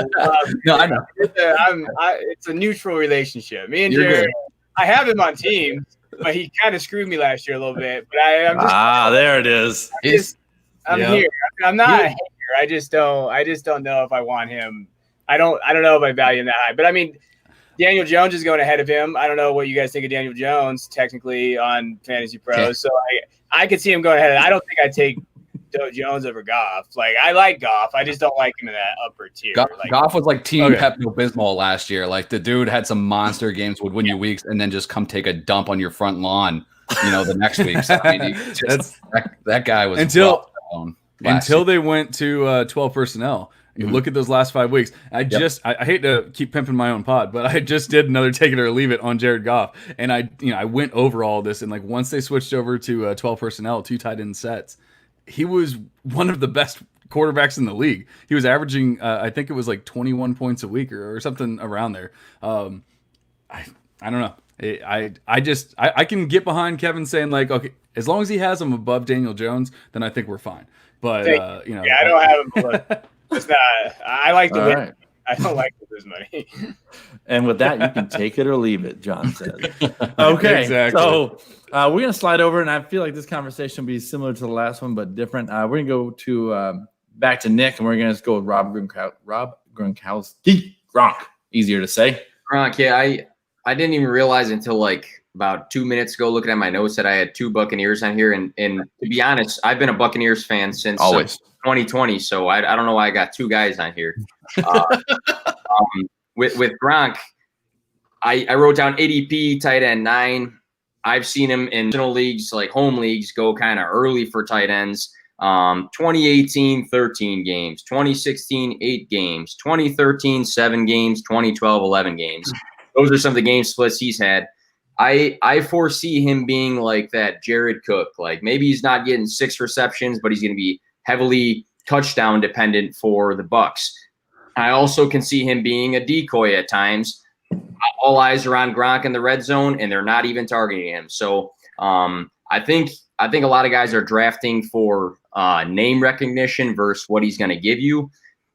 No, I know. It's a neutral relationship. Me and Jared, I have him on teams, but he kind of screwed me last year a little bit. But I'm just there it is. I'm here. I'm not a hater. I just don't know if I want him. I don't know if I value him that high. But I mean, Daniel Jones is going ahead of him. I don't know what you guys think of Daniel Jones technically on Fantasy Pros. So I could see him going ahead. I don't think I'd take Jones over Goff. Like I like Goff. I just don't like him in that upper tier. Goff was like Team Pepto-Bismol last year. Like the dude had some monster games, would win you weeks, and then just come take a dump on your front lawn. The next week. So, I mean, that guy was until they went to 12 personnel. You look at those last 5 weeks. I hate to keep pimping my own pod, but I just did another take it or leave it on Jared Goff, and I went over all this, and like once they switched over to 12 personnel, 2 tight end sets, he was one of the best quarterbacks in the league. He was averaging, I think it was like 21 points a week or something around there. I don't know. I can get behind Kevin saying like, okay, as long as he has him above Daniel Jones, then I think we're fine. But I don't have him below. It's not. I like to win. Right. I don't like to lose money. And with that, you can take it or leave it, John said. Okay, exactly. So we're going to slide over, and I feel like this conversation will be similar to the last one, but different. We're going to go to back to Nick, and we're going to go with Rob Gronkowski. Gronk. Easier to say. Gronk, yeah. I didn't even realize until like about 2 minutes ago looking at my notes that I had 2 Buccaneers on here. And to be honest, I've been a Buccaneers fan since 2020, so I don't know why I got 2 guys on here. With Gronk, I wrote down ADP tight end 9. I've seen him in leagues, like home leagues, go kind of early for tight ends. 2018, 13 games, 2016, 8 games, 2013, 7 games, 2012, 11 games. Those are some of the game splits he's had. I foresee him being like that Jared Cook. Like maybe he's not getting 6 receptions, but he's going to be heavily touchdown dependent for the Bucs. I also can see him being a decoy at times. All eyes are on Gronk in the red zone, and they're not even targeting him. So I think a lot of guys are drafting for name recognition versus what he's going to give you.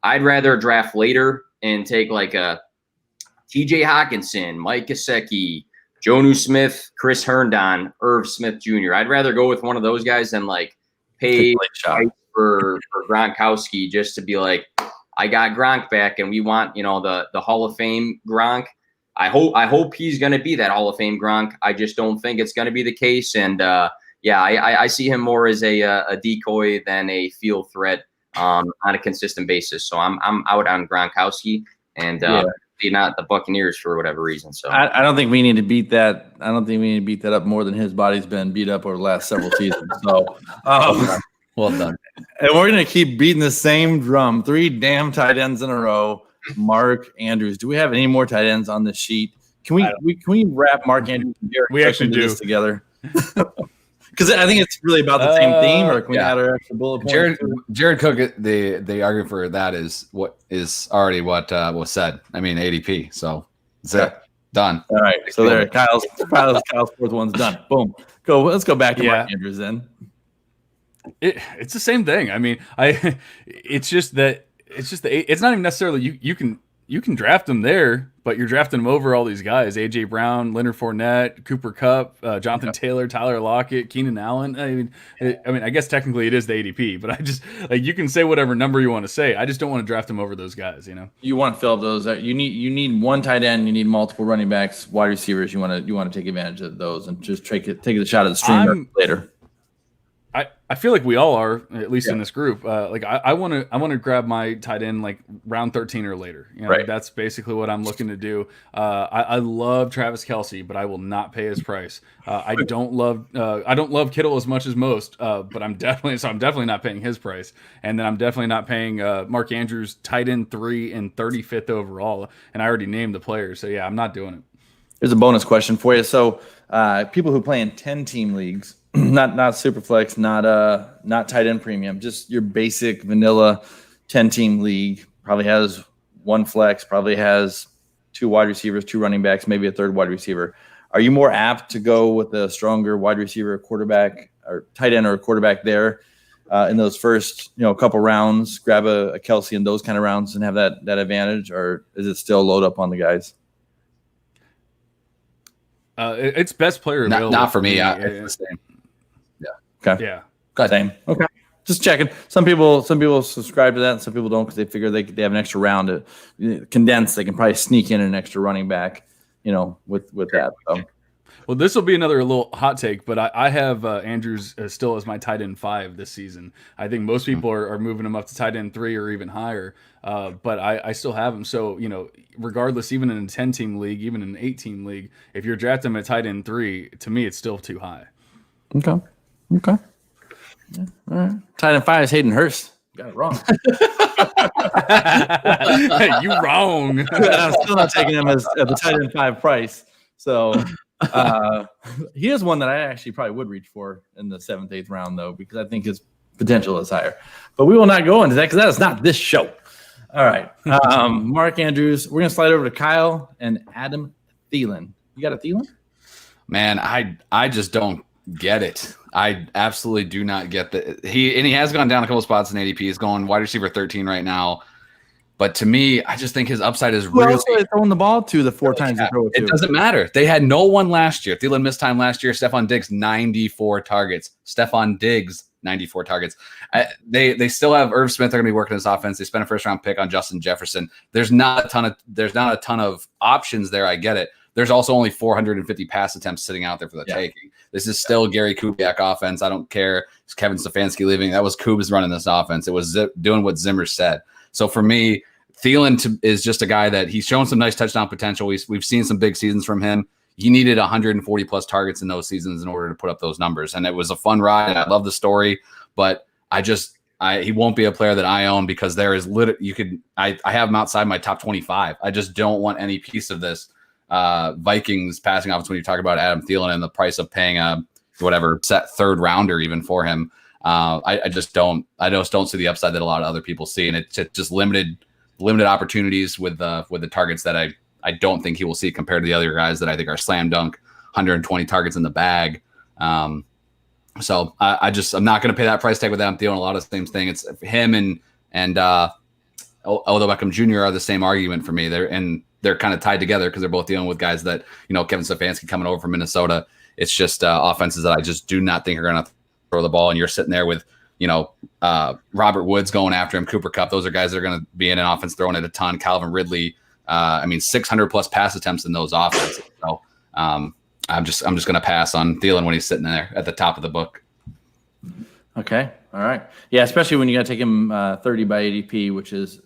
I'd rather draft later and take like a TJ Hawkinson, Mike Gesicki, Jonnu Smith, Chris Herndon, Irv Smith Jr. I'd rather go with one of those guys than like pay for Gronkowski just to be like, I got Gronk back and we want, the Hall of Fame Gronk. I hope he's going to be that Hall of Fame Gronk. I just don't think it's going to be the case. And I see him more as a decoy than a field threat on a consistent basis. So I'm out on Gronkowski and not the Buccaneers for whatever reason. So I don't think we need to beat that. I don't think we need to beat that up more than his body's been beat up over the last several seasons. So well done. And we're going to keep beating the same drum. 3 damn tight ends in a row. Mark Andrews. Do we have any more tight ends on this sheet? Can we wrap Mark Andrews and Derek we actually do this together? Because I think it's really about the same theme, or can we add our extra bullet points? Jared Cook, the argument for that is already what was said. I mean, ADP. So that's it. Done. All right. So there, Kyle's fourth one's done. Boom. Go. Let's go back to Mark Andrews then. It's the same thing. I mean, it's not even necessarily you can draft them there, but you're drafting them over all these guys: AJ Brown, Leonard Fournette, Cooper Kupp, Jonathan Taylor, Tyler Lockett, Keenan Allen. I guess technically it is the ADP, but I just you can say whatever number you want to say. I just don't want to draft them over those guys. You want to fill up those. You need one tight end. You need multiple running backs, wide receivers. You want to take advantage of those and just take a shot at the streamer later. I feel like we all are, at least in this group. I want to grab my tight end like round 13 or later. Right. That's basically what I'm looking to do. I love Travis Kelce, but I will not pay his price. I don't love Kittle as much as most, but I'm definitely not paying his price. And then I'm definitely not paying Mark Andrews tight end 3 and 35th overall. And I already named the players, so yeah, I'm not doing it. Here's a bonus question for you. So people who play in 10-team leagues. Not super flex, not tight end premium, just your basic vanilla 10-team league. Probably has 1 flex, probably has 2 wide receivers, 2 running backs, maybe a 3rd wide receiver. Are you more apt to go with a stronger wide receiver, quarterback, or tight end or a quarterback there in those first couple rounds? Grab a Kelce in those kind of rounds and have that advantage, or is it still load up on the guys? It's best player available. Not for me. It's the same. Okay. Yeah. Same. Okay. Just checking. Some people subscribe to that, and some people don't because they figure they have an extra round to condense. They can probably sneak in an extra running back, with that. So. Well, this will be another little hot take, but I have Andrews still as my tight end 5 this season. I think most people are moving him up to tight end 3 or even higher, but I still have him. So, regardless, even in a 10-team league, even in an 8-team league, if you're drafting him at tight end 3, to me, it's still too high. Okay. Yeah, all right. Tight end 5 is Hayden Hurst. Got it wrong. You wrong. I'm still not taking him as at the tight end 5 price. So he is one that I actually probably would reach for in the 7th, 8th round, though, because I think his potential is higher. But we will not go into that because that is not this show. All right. Mark Andrews. We're going to slide over to Kyle and Adam Thielen. You got a Thielen? Man, I just don't get it. I absolutely do not get that. He has gone down a couple spots in ADP. He's going wide receiver 13 right now. But to me, I just think his upside is really. Who else throwing the ball to the 4 times they throw it to? It doesn't matter. They had no one last year. Thielen missed time last year. Stephon Diggs, 94 targets. Stephon Diggs, 94 targets. They still have Irv Smith. They're going to be working this offense. They spent a 1st-round pick on Justin Jefferson. There's not a ton of options there. I get it. There's also only 450 pass attempts sitting out there for the taking. This is still Gary Kubiak offense. I don't care. It's Kevin Stefanski leaving. That was Kubas running this offense. It was doing what Zimmer said. So for me, Thielen is just a guy that he's shown some nice touchdown potential. We've seen some big seasons from him. He needed 140 plus targets in those seasons in order to put up those numbers. And it was a fun ride. And I love the story, but he won't be a player that I own because there is I have him outside my top 25. I just don't want any piece of this Vikings passing offense when you talk about Adam Thielen and the price of paying a whatever set third rounder even for him. I just don't see the upside that a lot of other people see, and it's just limited opportunities with the targets that I don't think he will see compared to the other guys that I think are slam dunk 120 targets in the bag. So I'm not going to pay that price tag with Adam Thielen. A lot of the same thing. It's him and Odell Beckham Jr. are the same argument for me. They're kind of tied together because they're both dealing with guys that, Kevin Stefanski coming over from Minnesota. It's just offenses that I just do not think are going to throw the ball. And you're sitting there with, Robert Woods going after him, Cooper Kupp. Those are guys that are going to be in an offense throwing it a ton. Calvin Ridley. 600 plus pass attempts in those offenses. So I'm just going to pass on Thielen when he's sitting there at the top of the book. Okay. All right. Yeah, especially when you got to take him 30 by ADP, which is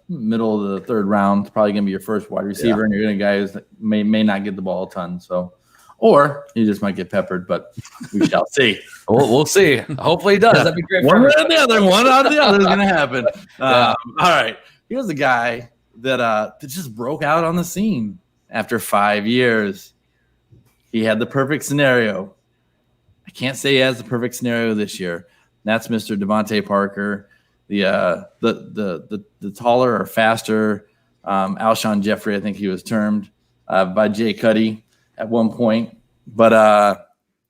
middle of the third round. It's probably going to be your first wide receiver, and you're going to guys that may not get the ball a ton. So, or you just might get peppered, but we shall see. We'll see. Hopefully he does. That'd be great. One or the other. One or the other is going to happen. All right. Here's a guy that just broke out on the scene after 5 years. He had the perfect scenario. I can't say he has the perfect scenario this year. That's Mr. Devontae Parker, the taller or faster Alshon Jeffrey, I think he was termed by Jay Cuddy at one point. But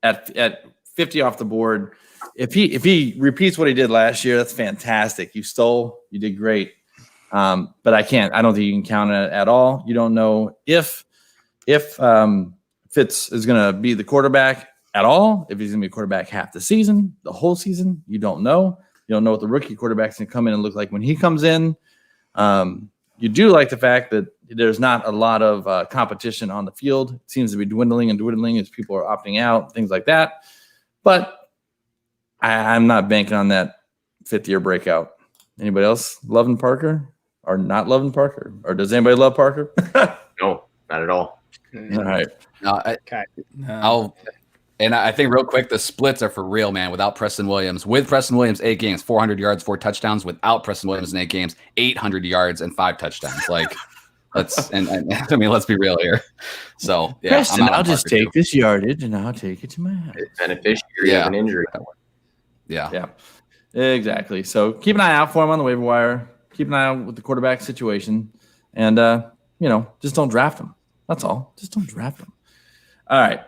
at 50 off the board, if he repeats what he did last year, that's fantastic. You did great. But I don't think you can count it at all. You don't know if Fitz is going to be the quarterback at all, if he's going to be a quarterback half the season, the whole season. You don't know. You don't know what the rookie quarterback's going to come in and look like when he comes in. You do like the fact that there's not a lot of competition on the field. It seems to be dwindling as people are opting out, things like that. But I'm not banking on that fifth-year breakout. Anybody else loving Parker or not loving Parker? Or does anybody love Parker? No, not at all. All right. I think real quick, the splits are for real, man. Without Preston Williams, with Preston Williams, 8 games, 400 yards, 4 touchdowns. Without Preston Williams in 8 games, 800 yards and 5 touchdowns. Like, let's be real here. So yeah, Preston, I'll just take this yardage and I'll take it to my house. Beneficiary of an injury. Yeah, exactly. So keep an eye out for him on the waiver wire. Keep an eye out with the quarterback situation, and just don't draft him. That's all. Just don't draft him. All right.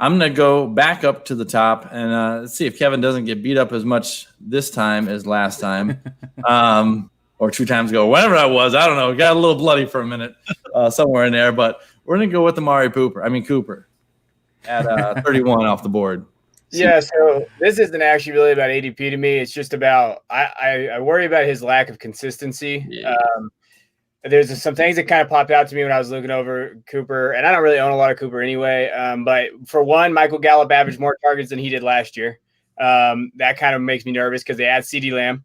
I'm going to go back up to the top and let's see if Kevin doesn't get beat up as much this time as last time or 2 times ago. Whatever that was, I don't know. Got a little bloody for a minute somewhere in there. But we're going to go with Amari Cooper at 31 off the board. Yeah, so this isn't actually really about ADP to me. It's just about I worry about his lack of consistency. Yeah. There's some things that kind of popped out to me when I was looking over Cooper, and I don't really own a lot of Cooper anyway. But for one, Michael Gallup averaged more targets than he did last year. That kind of makes me nervous because they add CeeDee Lamb.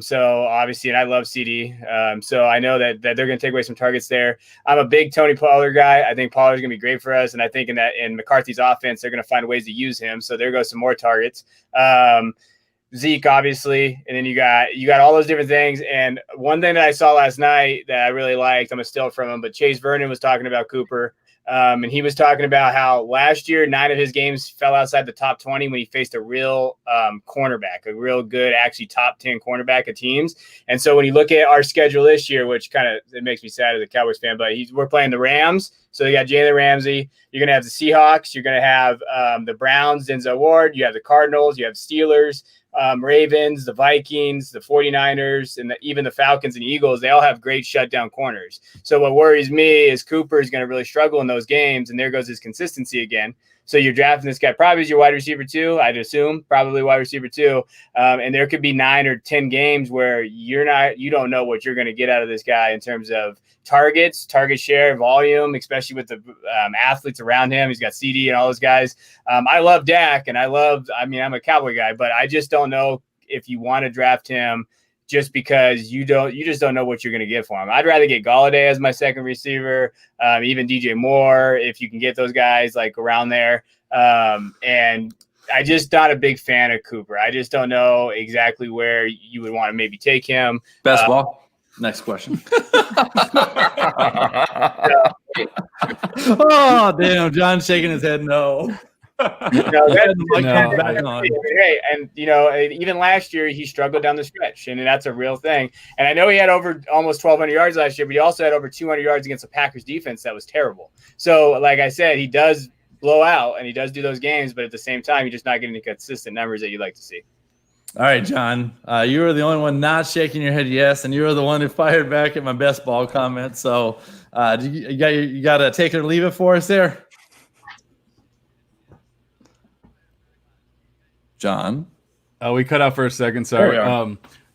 So obviously, and I love CD. So I know that they're going to take away some targets there. I'm a big Tony Pollard guy. I think Pollard's going to be great for us. And I think in McCarthy's offense, they're going to find ways to use him. So there goes some more targets. Zeke, obviously. And then you got all those different things. And one thing that I saw last night that I really liked, I'm going to steal from him, but Chase Vernon was talking about Cooper. And he was talking about how last year, 9 of his games fell outside the top 20 when he faced a real cornerback, a real good, actually top 10 cornerback of teams. And so when you look at our schedule this year, which it makes me sad as a Cowboys fan, but we're playing the Rams. So you got Jalen Ramsey. You're going to have the Seahawks. You're going to have the Browns, Denzel Ward. You have the Cardinals. You have Steelers, Ravens, the Vikings, the 49ers, and even the Falcons and Eagles. They all have great shutdown corners. So what worries me is Cooper is going to really struggle in those games, and there goes his consistency again. So you're drafting this guy probably as your wide receiver 2, I'd assume, probably wide receiver 2. And there could be 9 or 10 games where you don't know what you're going to get out of this guy in terms of targets, target share, volume, especially with the athletes around him. He's got CD and all those guys. I love Dak, and I'm a Cowboy guy, but I just don't know if you want to draft him just because you just don't know what you're going to get for him. I'd rather get Galladay as my second receiver, even DJ Moore, if you can get those guys like around there. And I just not a big fan of Cooper. I just don't know exactly where you would want to maybe take him. Best ball. Next question. Oh, damn. John's shaking his head no. No. Hey, and even last year he struggled down the stretch, and that's a real thing. And I know he had over almost 1,200 yards last year, but he also had over 200 yards against the Packers defense that was terrible. So, like I said, he does blow out and he does do those games, but at the same time, you're just not getting the consistent numbers that you like to see. All right, John, you were the only one not shaking your head yes, and you were the one who fired back at my best ball comment. So you got to take it or leave it for us there? John? Oh, we cut out for a second. Sorry.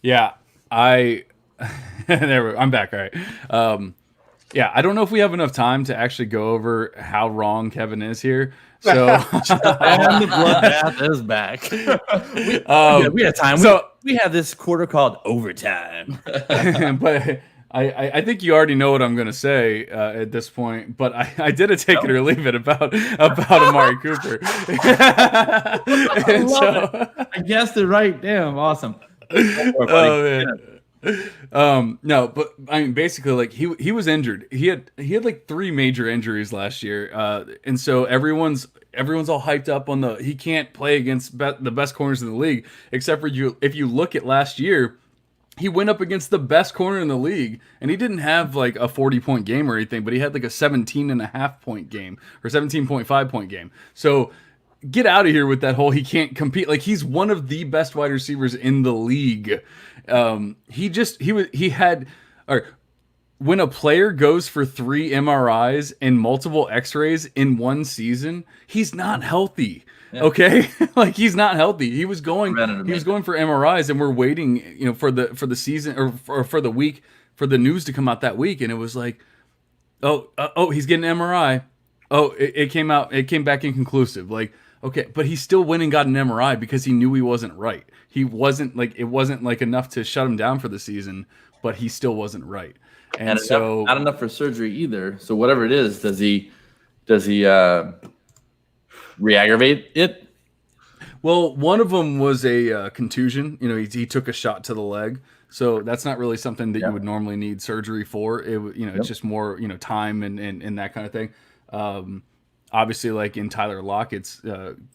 Yeah, I'm back. All right. Yeah, I don't know if we have enough time to actually go over how wrong Kevin is here. So and the bloodbath is back. We have time. So we have this quarter called overtime. But I think you already know what I'm going to say at this point. But I did a take it or leave it about Amari Cooper. I guessed it right. Damn, awesome. Oh man. No, but I mean, basically, like he was injured. He had like 3 major injuries last year, and so everyone's all hyped up on he can't play against the best corners in the league, except for you. If you look at last year, he went up against the best corner in the league, and he didn't have like a 40-point game or anything, but he had like a 17.5-point game or 17.5-point game. So get out of here with that whole he can't compete. Like, he's one of the best wide receivers in the league. When a player goes for 3 MRIs and multiple X-rays in one season, he's not healthy. Yeah. Okay, like he's not healthy. He was going for MRIs, and we're waiting, for the season or for the week for the news to come out that week, and it was like, he's getting an MRI. Oh, it came back inconclusive. Like, okay, but he still went and got an MRI because he knew he wasn't right. It wasn't like enough to shut him down for the season, but he still wasn't right. And so not enough for surgery either. So whatever it is, does he re-aggravate it? Well, one of them was a contusion. He took a shot to the leg. So that's not really something that you would normally need surgery for. It's just more, time and that kind of thing. Obviously, like in Tyler Lockett's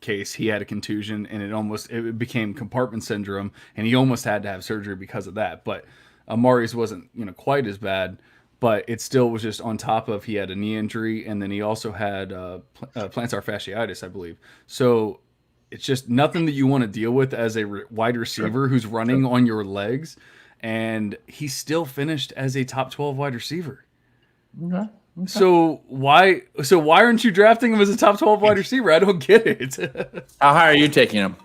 case, he had a contusion and it became compartment syndrome, and he almost had to have surgery because of that. But Amari's wasn't, quite as bad, but it still was just on top of he had a knee injury, and then he also had plantar fasciitis, I believe. So it's just nothing that you want to deal with as a wide receiver who's running on your legs, and he still finished as a top 12 wide receiver. Okay. So why aren't you drafting him as a top 12 wide receiver? I don't get it. How high are you taking him?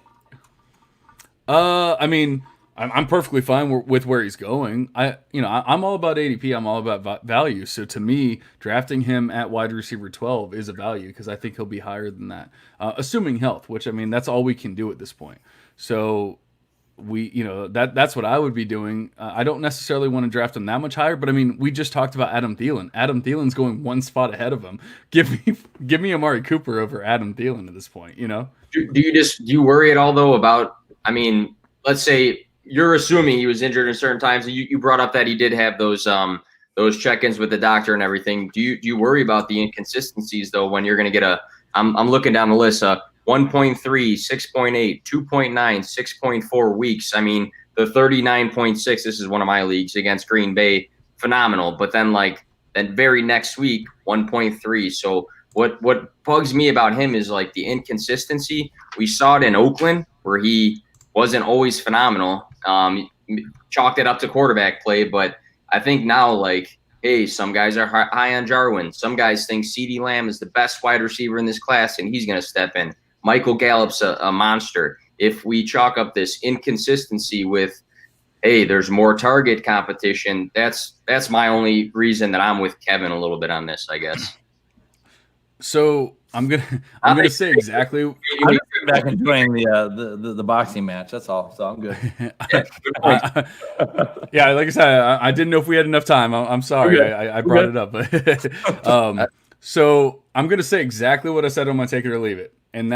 I mean, I'm perfectly fine with where he's going. I'm all about ADP. I'm all about value. So to me, drafting him at wide receiver 12 is a value because I think he'll be higher than that, assuming health. Which, I mean, that's all we can do at this point. So that's what I would be doing. I don't necessarily want to draft him that much higher, but I mean, we just talked about Adam Thielen. Adam Thielen's going one spot ahead of him. Give me Amari Cooper over Adam Thielen at this point. Do you worry at all though about? I mean, let's say you're assuming he was injured in certain times, and you brought up that he did have those check-ins with the doctor and everything. Do you worry about the inconsistencies though when you're going to get I'm looking down the list. 1.3, 6.8, 2.9, 6.4 weeks. I mean, the 39.6, this is one of my leagues against Green Bay, phenomenal. But then very next week, 1.3. So what bugs me about him is like the inconsistency. We saw it in Oakland where he wasn't always phenomenal. Chalked it up to quarterback play, but I think now hey, some guys are high on Jarwin. Some guys think CeeDee Lamb is the best wide receiver in this class, and he's going to step in. Michael Gallup's a monster. If we chalk up this inconsistency with, hey, there's more target competition, that's my only reason that I'm with Kevin a little bit on this, I guess. So I'm gonna say exactly. I'm back enjoying the boxing match. That's all. So I'm good. Yeah, like I said, I didn't know if we had enough time. I'm sorry, I brought it up. So I'm gonna say exactly what I said on my take it or leave it. And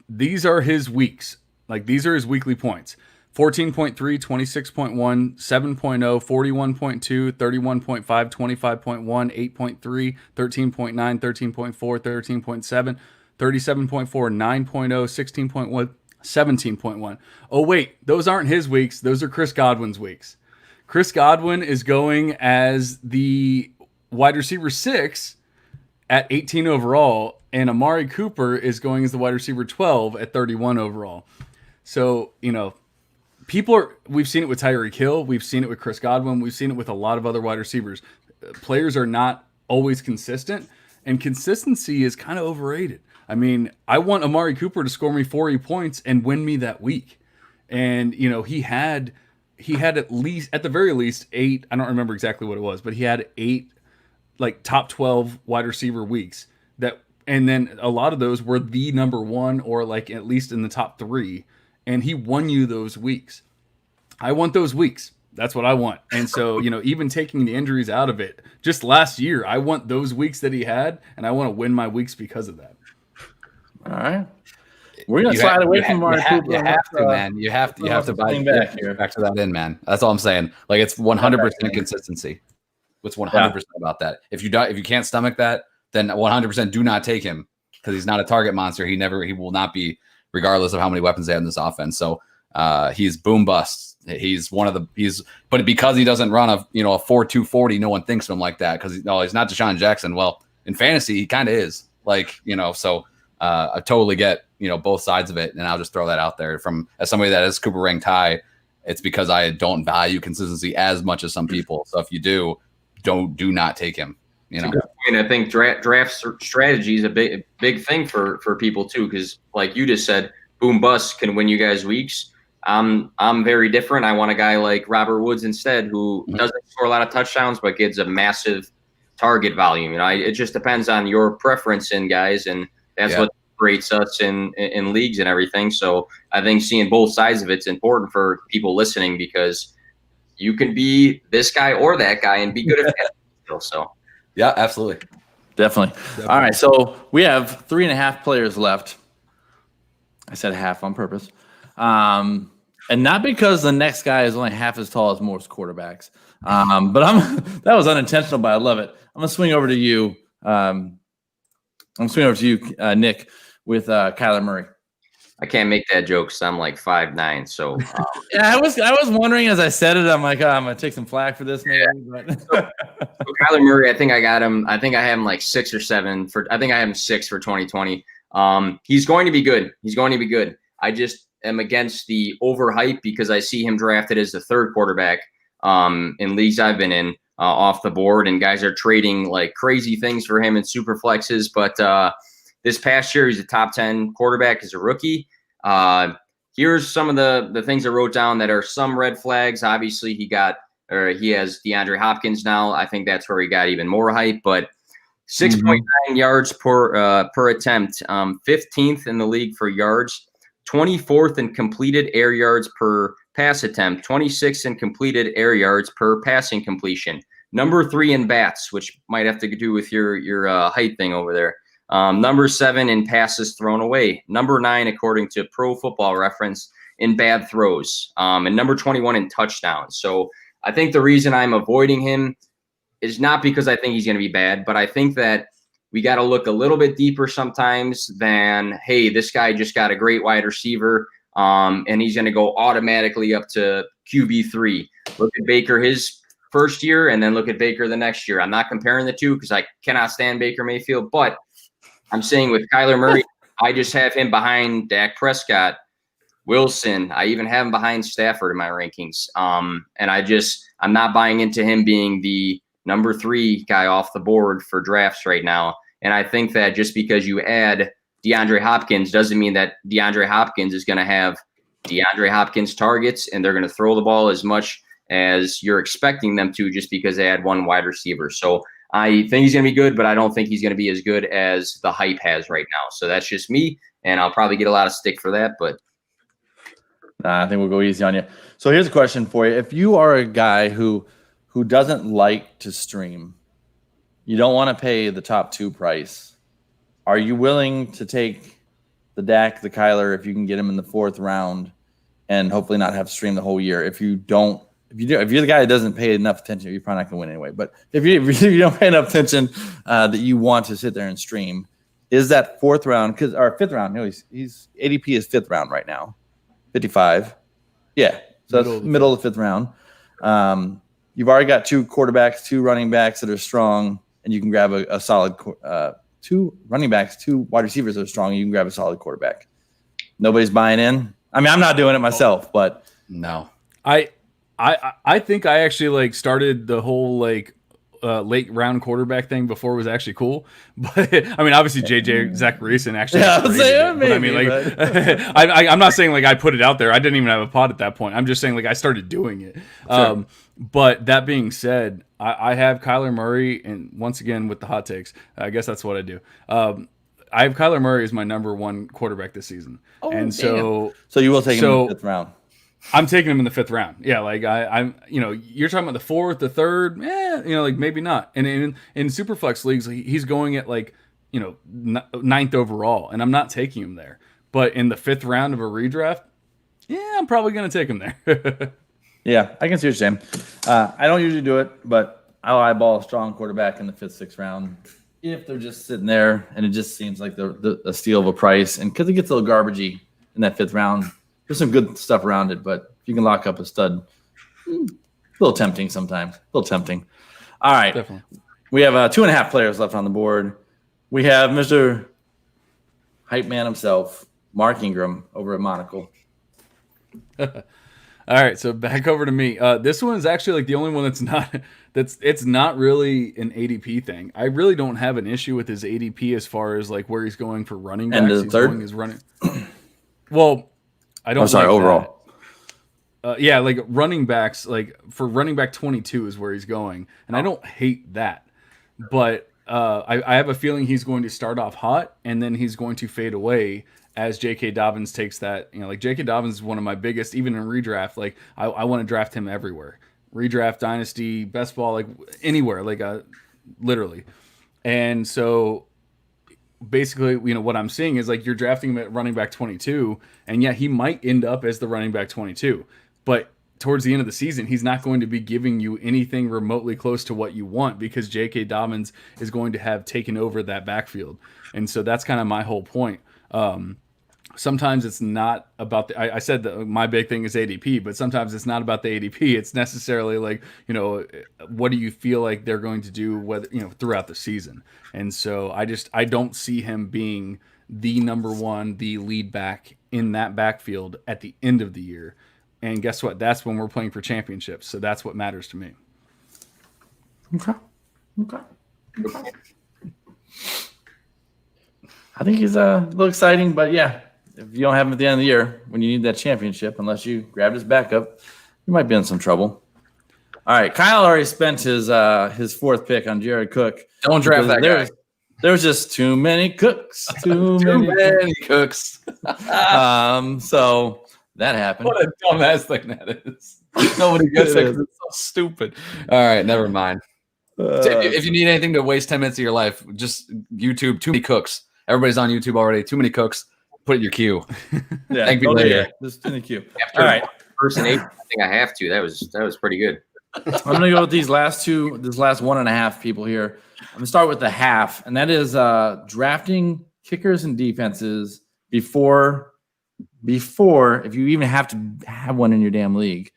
these are his weeks. Like, these are his weekly points. 14.3, 26.1, 7.0, 41.2, 31.5, 25.1, 8.3, 13.9, 13.4, 13.7, 37.4, 9.0, 16.1, 17.1. Oh, wait, those aren't his weeks. Those are Chris Godwin's weeks. Chris Godwin is going as the wide receiver 6 at 18 overall, and Amari Cooper is going as the wide receiver 12 at 31 overall. So, we've seen it with Tyreek Hill. We've seen it with Chris Godwin. We've seen it with a lot of other wide receivers. Players are not always consistent, and consistency is kind of overrated. I mean, I want Amari Cooper to score me 40 points and win me that week. And, he had at the very least 8, I don't remember exactly what it was, but he had 8 like top 12 wide receiver weeks and then a lot of those were the number 1 or like at least in the top 3. And he won you those weeks. I want those weeks. That's what I want. And so, even taking the injuries out of it, just last year, I want those weeks that he had, and I want to win my weeks because of that. All right. We're going to slide away from Amari Cooper. You have to, man. You have to buy back to that in, man. That's all I'm saying. Like, it's 100% consistency. It's 100% about that. If you can't stomach that, then 100% do not take him, because he's not a target monster. He will not be, regardless of how many weapons they have in this offense. So he's boom bust. But because he doesn't run a 4.2 40, no one thinks of him like that, because he's not Deshaun Jackson. Well, in fantasy, he kind of is, so I totally get, both sides of it. And I'll just throw that out there as somebody that is Cooper ranked high. It's because I don't value consistency as much as some people. So if you do not take him. That's a good point. I think draft strategy is a big thing for people too, because like you just said, boom bust can win you guys weeks. I'm very different. I want a guy like Robert Woods instead, who doesn't score a lot of touchdowns but gives a massive target volume. It just depends on your preference in guys, and that's what separates us in leagues and everything. So I think seeing both sides of it's important for people listening, because you can be this guy or that guy and be good at that still. So. Yeah, absolutely. Definitely. All right. So we have 3.5 players left. I said half on purpose. And not because the next guy is only half as tall as most quarterbacks. But that was unintentional, but I love it. I'm going to swing over to you. Nick, with Kyler Murray. I can't make that joke because I'm like 5'9". So yeah, I was wondering as I said it. I'm like, I'm gonna take some flack for this, maybe. But. So Kyler Murray, I think I got him. I think I have him like 6 or 7 I think I have him 6 for 2020. He's going to be good. I just am against the overhype, because I see him drafted as the 3rd quarterback in leagues I've been in off the board, and guys are trading like crazy things for him in super flexes. But this past year, he's a top 10 quarterback as a rookie. Here's some of the things I wrote down that are some red flags. Obviously, he has DeAndre Hopkins now. I think that's where he got even more hype. But 6.9 yards per attempt, 15th in the league for yards, 24th in completed air yards per pass attempt, 26th in completed air yards per passing completion. Number 3 in bats, which might have to do with your height thing over there. Number 7 in passes thrown away. Number 9, according to Pro Football Reference, in bad throws. And number 21 in touchdowns. So I think the reason I'm avoiding him is not because I think he's going to be bad, but I think that we got to look a little bit deeper sometimes than, hey, this guy just got a great wide receiver, and he's going to go automatically up to QB3. Look at Baker his first year, and then look at Baker the next year. I'm not comparing the two because I cannot stand Baker Mayfield, but I'm saying with Kyler Murray, I just have him behind Dak Prescott, Wilson. I even have him behind Stafford in my rankings. And I'm not buying into him being the number 3 guy off the board for drafts right now. And I think that just because you add DeAndre Hopkins doesn't mean that DeAndre Hopkins is going to have DeAndre Hopkins targets and they're going to throw the ball as much as you're expecting them to just because they had one wide receiver. So I think he's going to be good, but I don't think he's going to be as good as the hype has right now. So that's just me, and I'll probably get a lot of stick for that. But I think we'll go easy on you. So here's a question for you. If you are a guy who doesn't like to stream, you don't want to pay the top 2 price, are you willing to take the Dak, the Kyler, if you can get him in the 4th round, and hopefully not have to stream the whole year. If you're the guy that doesn't pay enough attention, you're probably not going to win anyway. But if you don't pay enough attention that you want to sit there and stream, is that 4th round or 5th round? No, he's ADP is 5th round right now, 55. Yeah, so that's middle of the 5th round. You've already got 2 quarterbacks, 2 running backs that are strong, and you can grab a solid 2 running backs, 2 wide receivers that are strong, and you can grab a solid quarterback. Nobody's buying in. I mean, I'm not doing it myself, but no, I think I actually started the whole late round quarterback thing before it was actually cool. But I mean, obviously Zach Reason actually. Yeah, maybe, I mean, I'm not saying I put it out there. I didn't even have a pod at that point. I'm just saying I started doing it. Sure. But that being said, I have Kyler Murray, and once again with the hot takes, I guess that's what I do. I have Kyler Murray as my number 1 quarterback this season, and so you will take him in the 5th round. I'm taking him in the 5th round. Yeah, I'm you're talking about the 4th, the 3rd, maybe not. And in Superflex leagues, he's going at 9th overall, and I'm not taking him there. But in the 5th round of a redraft, yeah, I'm probably going to take him there. Yeah, I can see what you're saying. I don't usually do it, but I'll eyeball a strong quarterback in the 5th, 6th round if they're just sitting there and it just seems like a steal of a price. And because it gets a little garbagey in that 5th round, there's some good stuff around it, but if you can lock up a stud, a little tempting sometimes. A little tempting. All right. Definitely. We have 2.5 players left on the board. We have Mr. Hype Man himself, Mark Ingram, over at Monocle. All right, so back over to me. This one is actually the only one it's not really an ADP thing. I really don't have an issue with his ADP as far as where he's going for running backs. And the 3rd? Going his running. Well, I don't. Overall. Yeah, running backs, for running back 22 is where he's going, and I don't hate that, but I have a feeling he's going to start off hot and then he's going to fade away as J.K. Dobbins takes that. J.K. Dobbins is one of my biggest, even in redraft. I want to draft him everywhere, redraft, dynasty, best ball, anywhere, literally, and so. Basically, what I'm seeing is you're drafting him at running back 22, and yeah, he might end up as the running back 22, but towards the end of the season, he's not going to be giving you anything remotely close to what you want because J.K. Dobbins is going to have taken over that backfield, and so that's kind of my whole point. Sometimes it's not about I said that my big thing is ADP, but sometimes it's not about the ADP. It's necessarily what do you feel like they're going to do throughout the season. And so I don't see him being the number 1, the lead back in that backfield at the end of the year. And guess what? That's when we're playing for championships. So that's what matters to me. Okay. I think he's a little exciting, but yeah. If you don't have him at the end of the year when you need that championship, unless you grabbed his backup, you might be in some trouble. All right, Kyle already spent his 4th pick on Jared Cook. Don't draft that guy. There was just too many cooks. Too many cooks. So that happened. What a dumbass thing that is. Nobody gets it because it's so stupid. All right, never mind. If you need anything to waste 10 minutes of your life, just YouTube too many cooks. Everybody's on YouTube already. Too many cooks. Put it in your queue. Yeah, thank you later. Just in the queue. After all right, person 8, I think I have to. That was pretty good. I'm gonna go with these last 1.5 people here. I'm gonna start with the half, and that is drafting kickers and defenses before if you even have to have one in your damn league.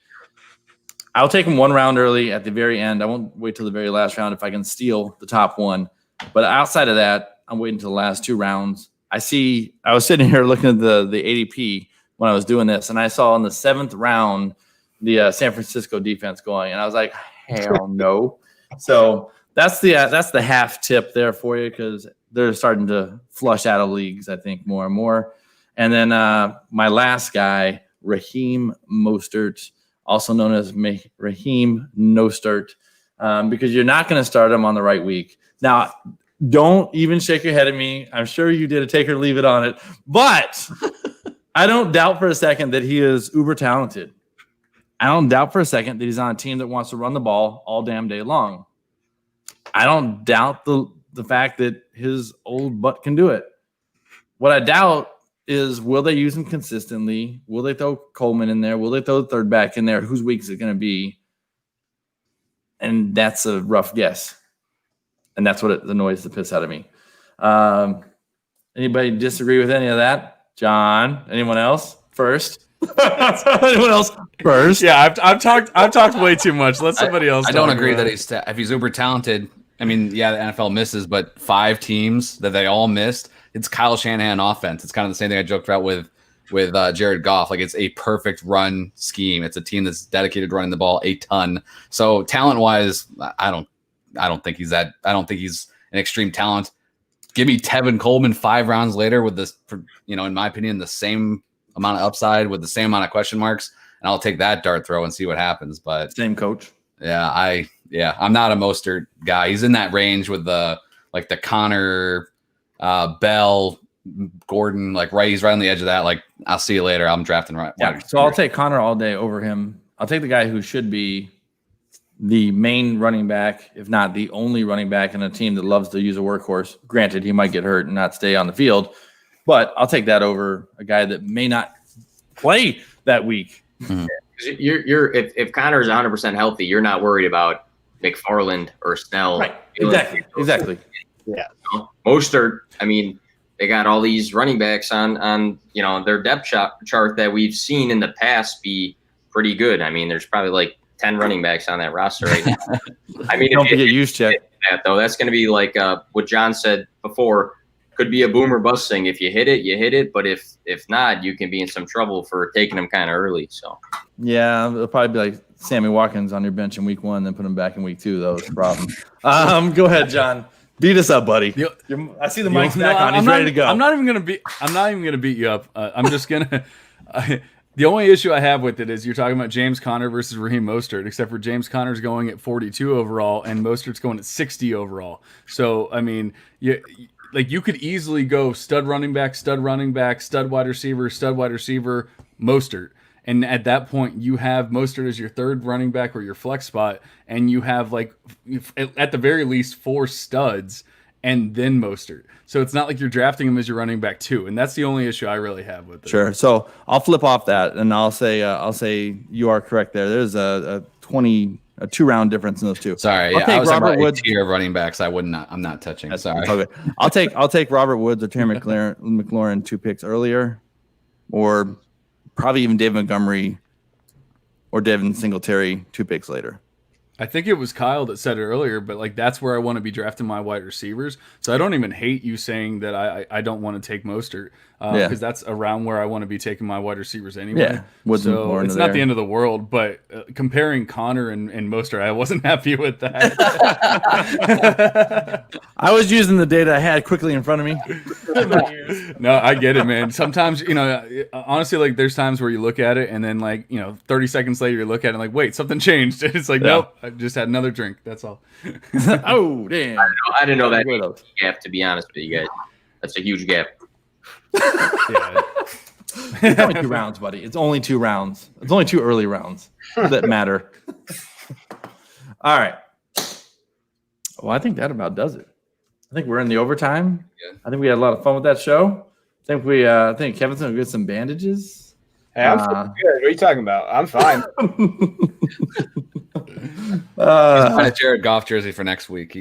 I'll take them 1 round early at the very end. I won't wait till the very last round if I can steal the top 1. But outside of that, I'm waiting till the last 2 rounds. I was sitting here looking at the ADP when I was doing this, and I saw in the 7th round the San Francisco defense going, and I was like, hell no. So that's the half tip there for you because they're starting to flush out of leagues, I think, more and more. And then my last guy, Raheem Mostert, also known as Raheem Nostert, because you're not going to start him on the right week. Now, don't even shake your head at me. I'm sure you did a take or leave it on it, but I don't doubt for a second that he is uber talented. I don't doubt for a second that he's on a team that wants to run the ball all damn day long. I don't doubt the fact that his old butt can do it. What I doubt is, will they use him consistently? Will they throw Coleman in there? Will they throw the third back in there? Whose week is it going to be? And that's a rough guess. And that's what annoys the piss out of me. Anybody disagree with any of that? John? Anyone else? First? Anyone else? First? Yeah, I've talked way too much. Let somebody else. I don't agree that if he's uber talented. I mean, yeah, the NFL misses, but 5 teams that they all missed. It's Kyle Shanahan offense. It's kind of the same thing I joked about with Jared Goff. Like, it's a perfect run scheme. It's a team that's dedicated to running the ball a ton. So talent wise, I don't think he's that. I don't think he's an extreme talent. Give me Tevin Coleman 5 rounds later with this, in my opinion, the same amount of upside with the same amount of question marks, and I'll take that dart throw and see what happens. But same coach. Yeah, I'm not a Mostert guy. He's in that range with the Connor, Bell, Gordon, he's right on the edge of that. Like, I'll see you later. I'm drafting right. Yeah, so I'll take Connor all day over him. I'll take the guy who should be the main running back, if not the only running back in a team that loves to use a workhorse. Granted, he might get hurt and not stay on the field, but I'll take that over a guy that may not play that week. Mm-hmm. If Connor is 100% healthy, you're not worried about McFarland or Snell. Right. Exactly. Yeah. Mostert, I mean, they got all these running backs on their depth chart that we've seen in the past be pretty good. I mean, there's probably 10 running backs on that roster right now. I mean, don't forget use check. That's going to be like what John said before. Could be a boom or bust thing. If you hit it, you hit it. But if not, you can be in some trouble for taking them kind of early. So yeah, it'll probably be like Sammy Watkins on your bench in week 1, then put him back in week 2. That was the problem. Go ahead, John. Beat us up, buddy. I see the mic's back on. He's ready to go. I'm not even gonna beat you up. I'm just gonna. The only issue I have with it is you're talking about James Conner versus Raheem Mostert, except for James Conner's going at 42 overall and Mostert's going at 60 overall. So, I mean, you could easily go stud running back, stud wide receiver, Mostert. And at that point, you have Mostert as your third running back or your flex spot, and you have, at the very least, 4 studs and then Mostert. So it's not like you're drafting him as your running back too, and that's the only issue I really have with it. Sure. So I'll flip off that, and I'll say you are correct there. There's a 2-round difference in those two. Sorry, I'll take Robert Woods. Tier of running backs, I'm not touching. That's sorry. Okay. I'll take Robert Woods or Terry McLaurin 2 picks earlier, or probably even Dave Montgomery or Devin Singletary 2 picks later. I think it was Kyle that said it earlier, but that's where I want to be drafting my wide receivers. So I don't even hate you saying that I don't want to take Mostert because that's around where I want to be taking my wide receivers anyway. Yeah, so it's not the end of the world, but comparing Connor and Mostert, I wasn't happy with that. I was using the data I had quickly in front of me. No, I get it, man. Sometimes, honestly, there's times where you look at it and then 30 seconds later you look at it and wait, something changed. It's nope, I just had another drink. That's all. Oh, damn. I didn't know that gap, to be honest with you guys. That's a huge gap. Yeah. It's only 2 rounds, buddy. It's only 2 rounds. It's only 2 early rounds that matter. All right. Well, I think that about does it. I think we're in the overtime. Yeah. I think we had a lot of fun with that show. I think Kevin's going to get some bandages. Hey, I'm good. What are you talking about? I'm fine. He's buying a Jared Goff jersey for next week. I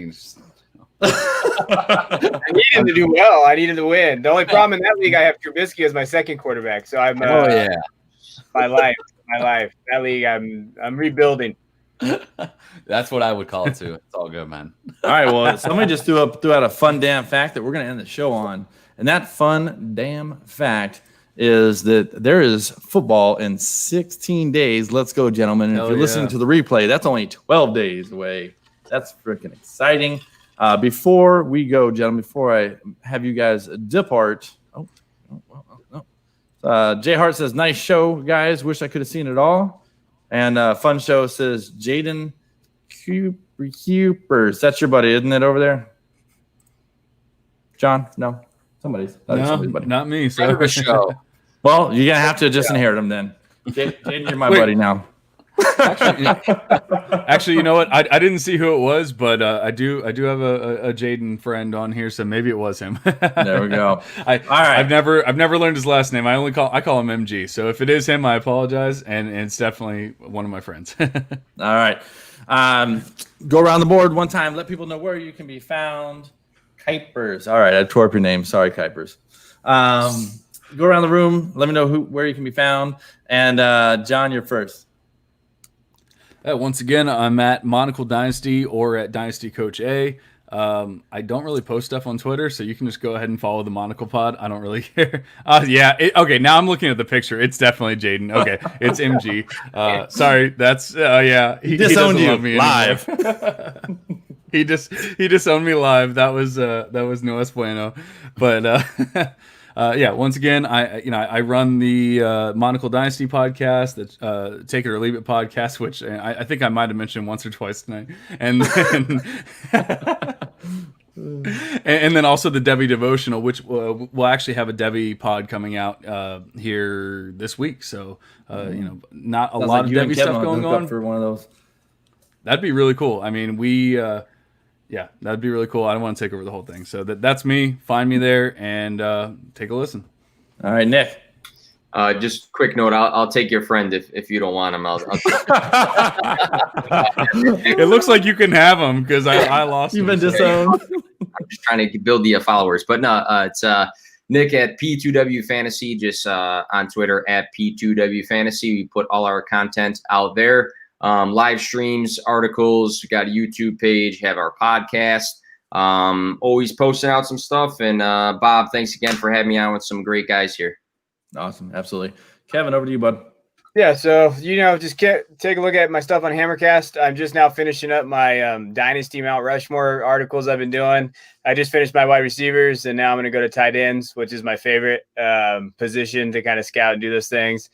need him to do well. I need him to win. The only problem in that league, I have Trubisky as my second quarterback. So I'm. My life. That league, I'm rebuilding. That's what I would call it too. It's all good, man. All right. Well, somebody just threw out a fun damn fact that we're going to end the show on, and that fun damn fact is that there is football in 16 days. Let's go, gentlemen. And if you're listening to the replay, that's only 12 days away. That's freaking exciting. Before we go, gentlemen, before I have you guys depart, Jay Hart says, nice show, guys. Wish I could have seen it all. And fun show says, Jaden Cupers. That's your buddy, isn't it, over there? John? No? Somebody's buddy. Not me. So. Show. Well, you're going to have to just inherit him then. Jaden, you're my buddy now. Actually, you know what? I didn't see who it was, but I do have a Jaden friend on here, so maybe it was him. There we go. All right. I've never learned his last name. I call him MG. So if it is him, I apologize, and it's definitely one of my friends. All right. Go around the board one time. Let people know where you can be found. Kuipers. All right, I tore up your name. Sorry, Kuipers. Go around the room. Let me know where you can be found. And John, you're first. Once again, I'm at Monocle Dynasty or at Dynasty Coach A. I don't really post stuff on Twitter, so you can just go ahead and follow the Monocle Pod. I don't really care. Okay, now I'm looking at the picture. It's definitely Jaden. Okay, it's MG. Sorry, that's he disowned you love me live. he disowned me live. That was no es bueno. But once again, I run the Monocle Dynasty podcast, the Take It or Leave It podcast, which I think I might have mentioned once or twice tonight, and then and then also the Debbie Devotional, which we'll actually have a Debbie pod coming out here this week. So not a Sounds lot like of Debbie stuff going on for one of those. That'd be really cool. I mean, yeah, that'd be really cool. I don't want to take over the whole thing. So that's me. Find me there and take a listen. All right, Nick. Just quick note. I'll take your friend if you don't want him. It looks like you can have him because I lost. You've him, been disowned. I'm just trying to build the followers, but no, it's Nick at P2W Fantasy, just on Twitter at P2W Fantasy. We put all our content out there. Live streams, articles, we got a YouTube page, have our podcast, always posting out some stuff. And Bob, thanks again for having me on with some great guys here. Awesome. Absolutely. Kevin, over to you, bud. Yeah, so, just take a look at my stuff on Hammercast. I'm just now finishing up my Dynasty Mount Rushmore articles I've been doing. I just finished my wide receivers, and now I'm going to go to tight ends, which is my favorite position to kind of scout and do those things.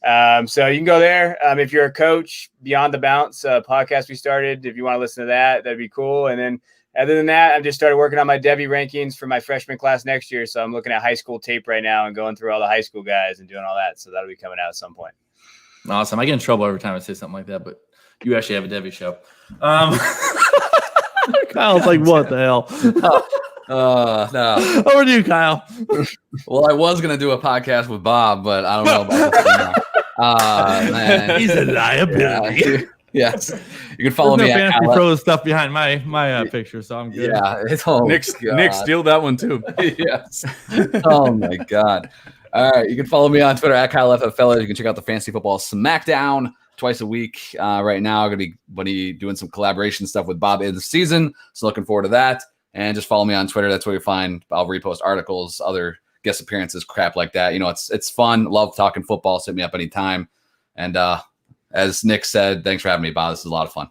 So you can go there. If you're a coach, Beyond the Bounce podcast we started, if you want to listen to that, that'd be cool. And then other than that, I've just started working on my Debbie rankings for my freshman class next year. So I'm looking at high school tape right now and going through all the high school guys and doing all that. So that'll be coming out at some point. Awesome. I get in trouble every time I say something like that, but you actually have a Debbie show. Kyle's like, what the hell? No. Over to you, Kyle. Well, I was gonna do a podcast with Bob, but I don't know about this now. Man. He's a liability. Yes. You can follow There's me no at fancy pro stuff behind my picture, so I'm good. Yeah. Nick, steal that one too. Yes. Oh my God. All right. You can follow me on Twitter at KyleFFFella. You can check out the Fantasy Football Smackdown twice a week. Right now, I'm going to be doing some collaboration stuff with Bob in the season. So looking forward to that. And just follow me on Twitter. That's where you find. I'll repost articles, other guest appearances, crap like that. It's fun. Love talking football. So hit me up anytime. And as Nick said, thanks for having me, Bob. This is a lot of fun.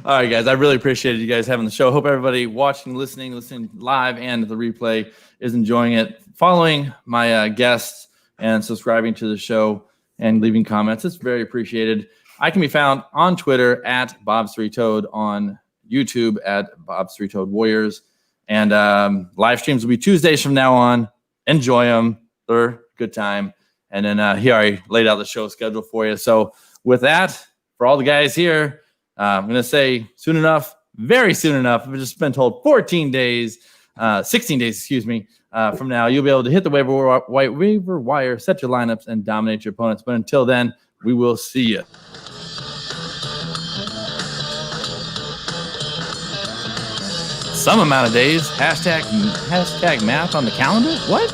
All right, guys. I really appreciated you guys having the show. Hope everybody watching, listening live and the replay is enjoying it. Following my guests and subscribing to the show and leaving comments. It's very appreciated. I can be found on Twitter at Bob's Three Toed, on YouTube at Bob's Three Toed Warriors. And live streams will be Tuesdays from now on. Enjoy them. They're a good time. And then here I laid out the show schedule for you. So with that, for all the guys here, I'm going to say soon enough, very soon enough, I've just been told 16 days, from now, you'll be able to hit the waiver wire, set your lineups, and dominate your opponents. But until then, we will see you. Some amount of days. Hashtag math on the calendar. What?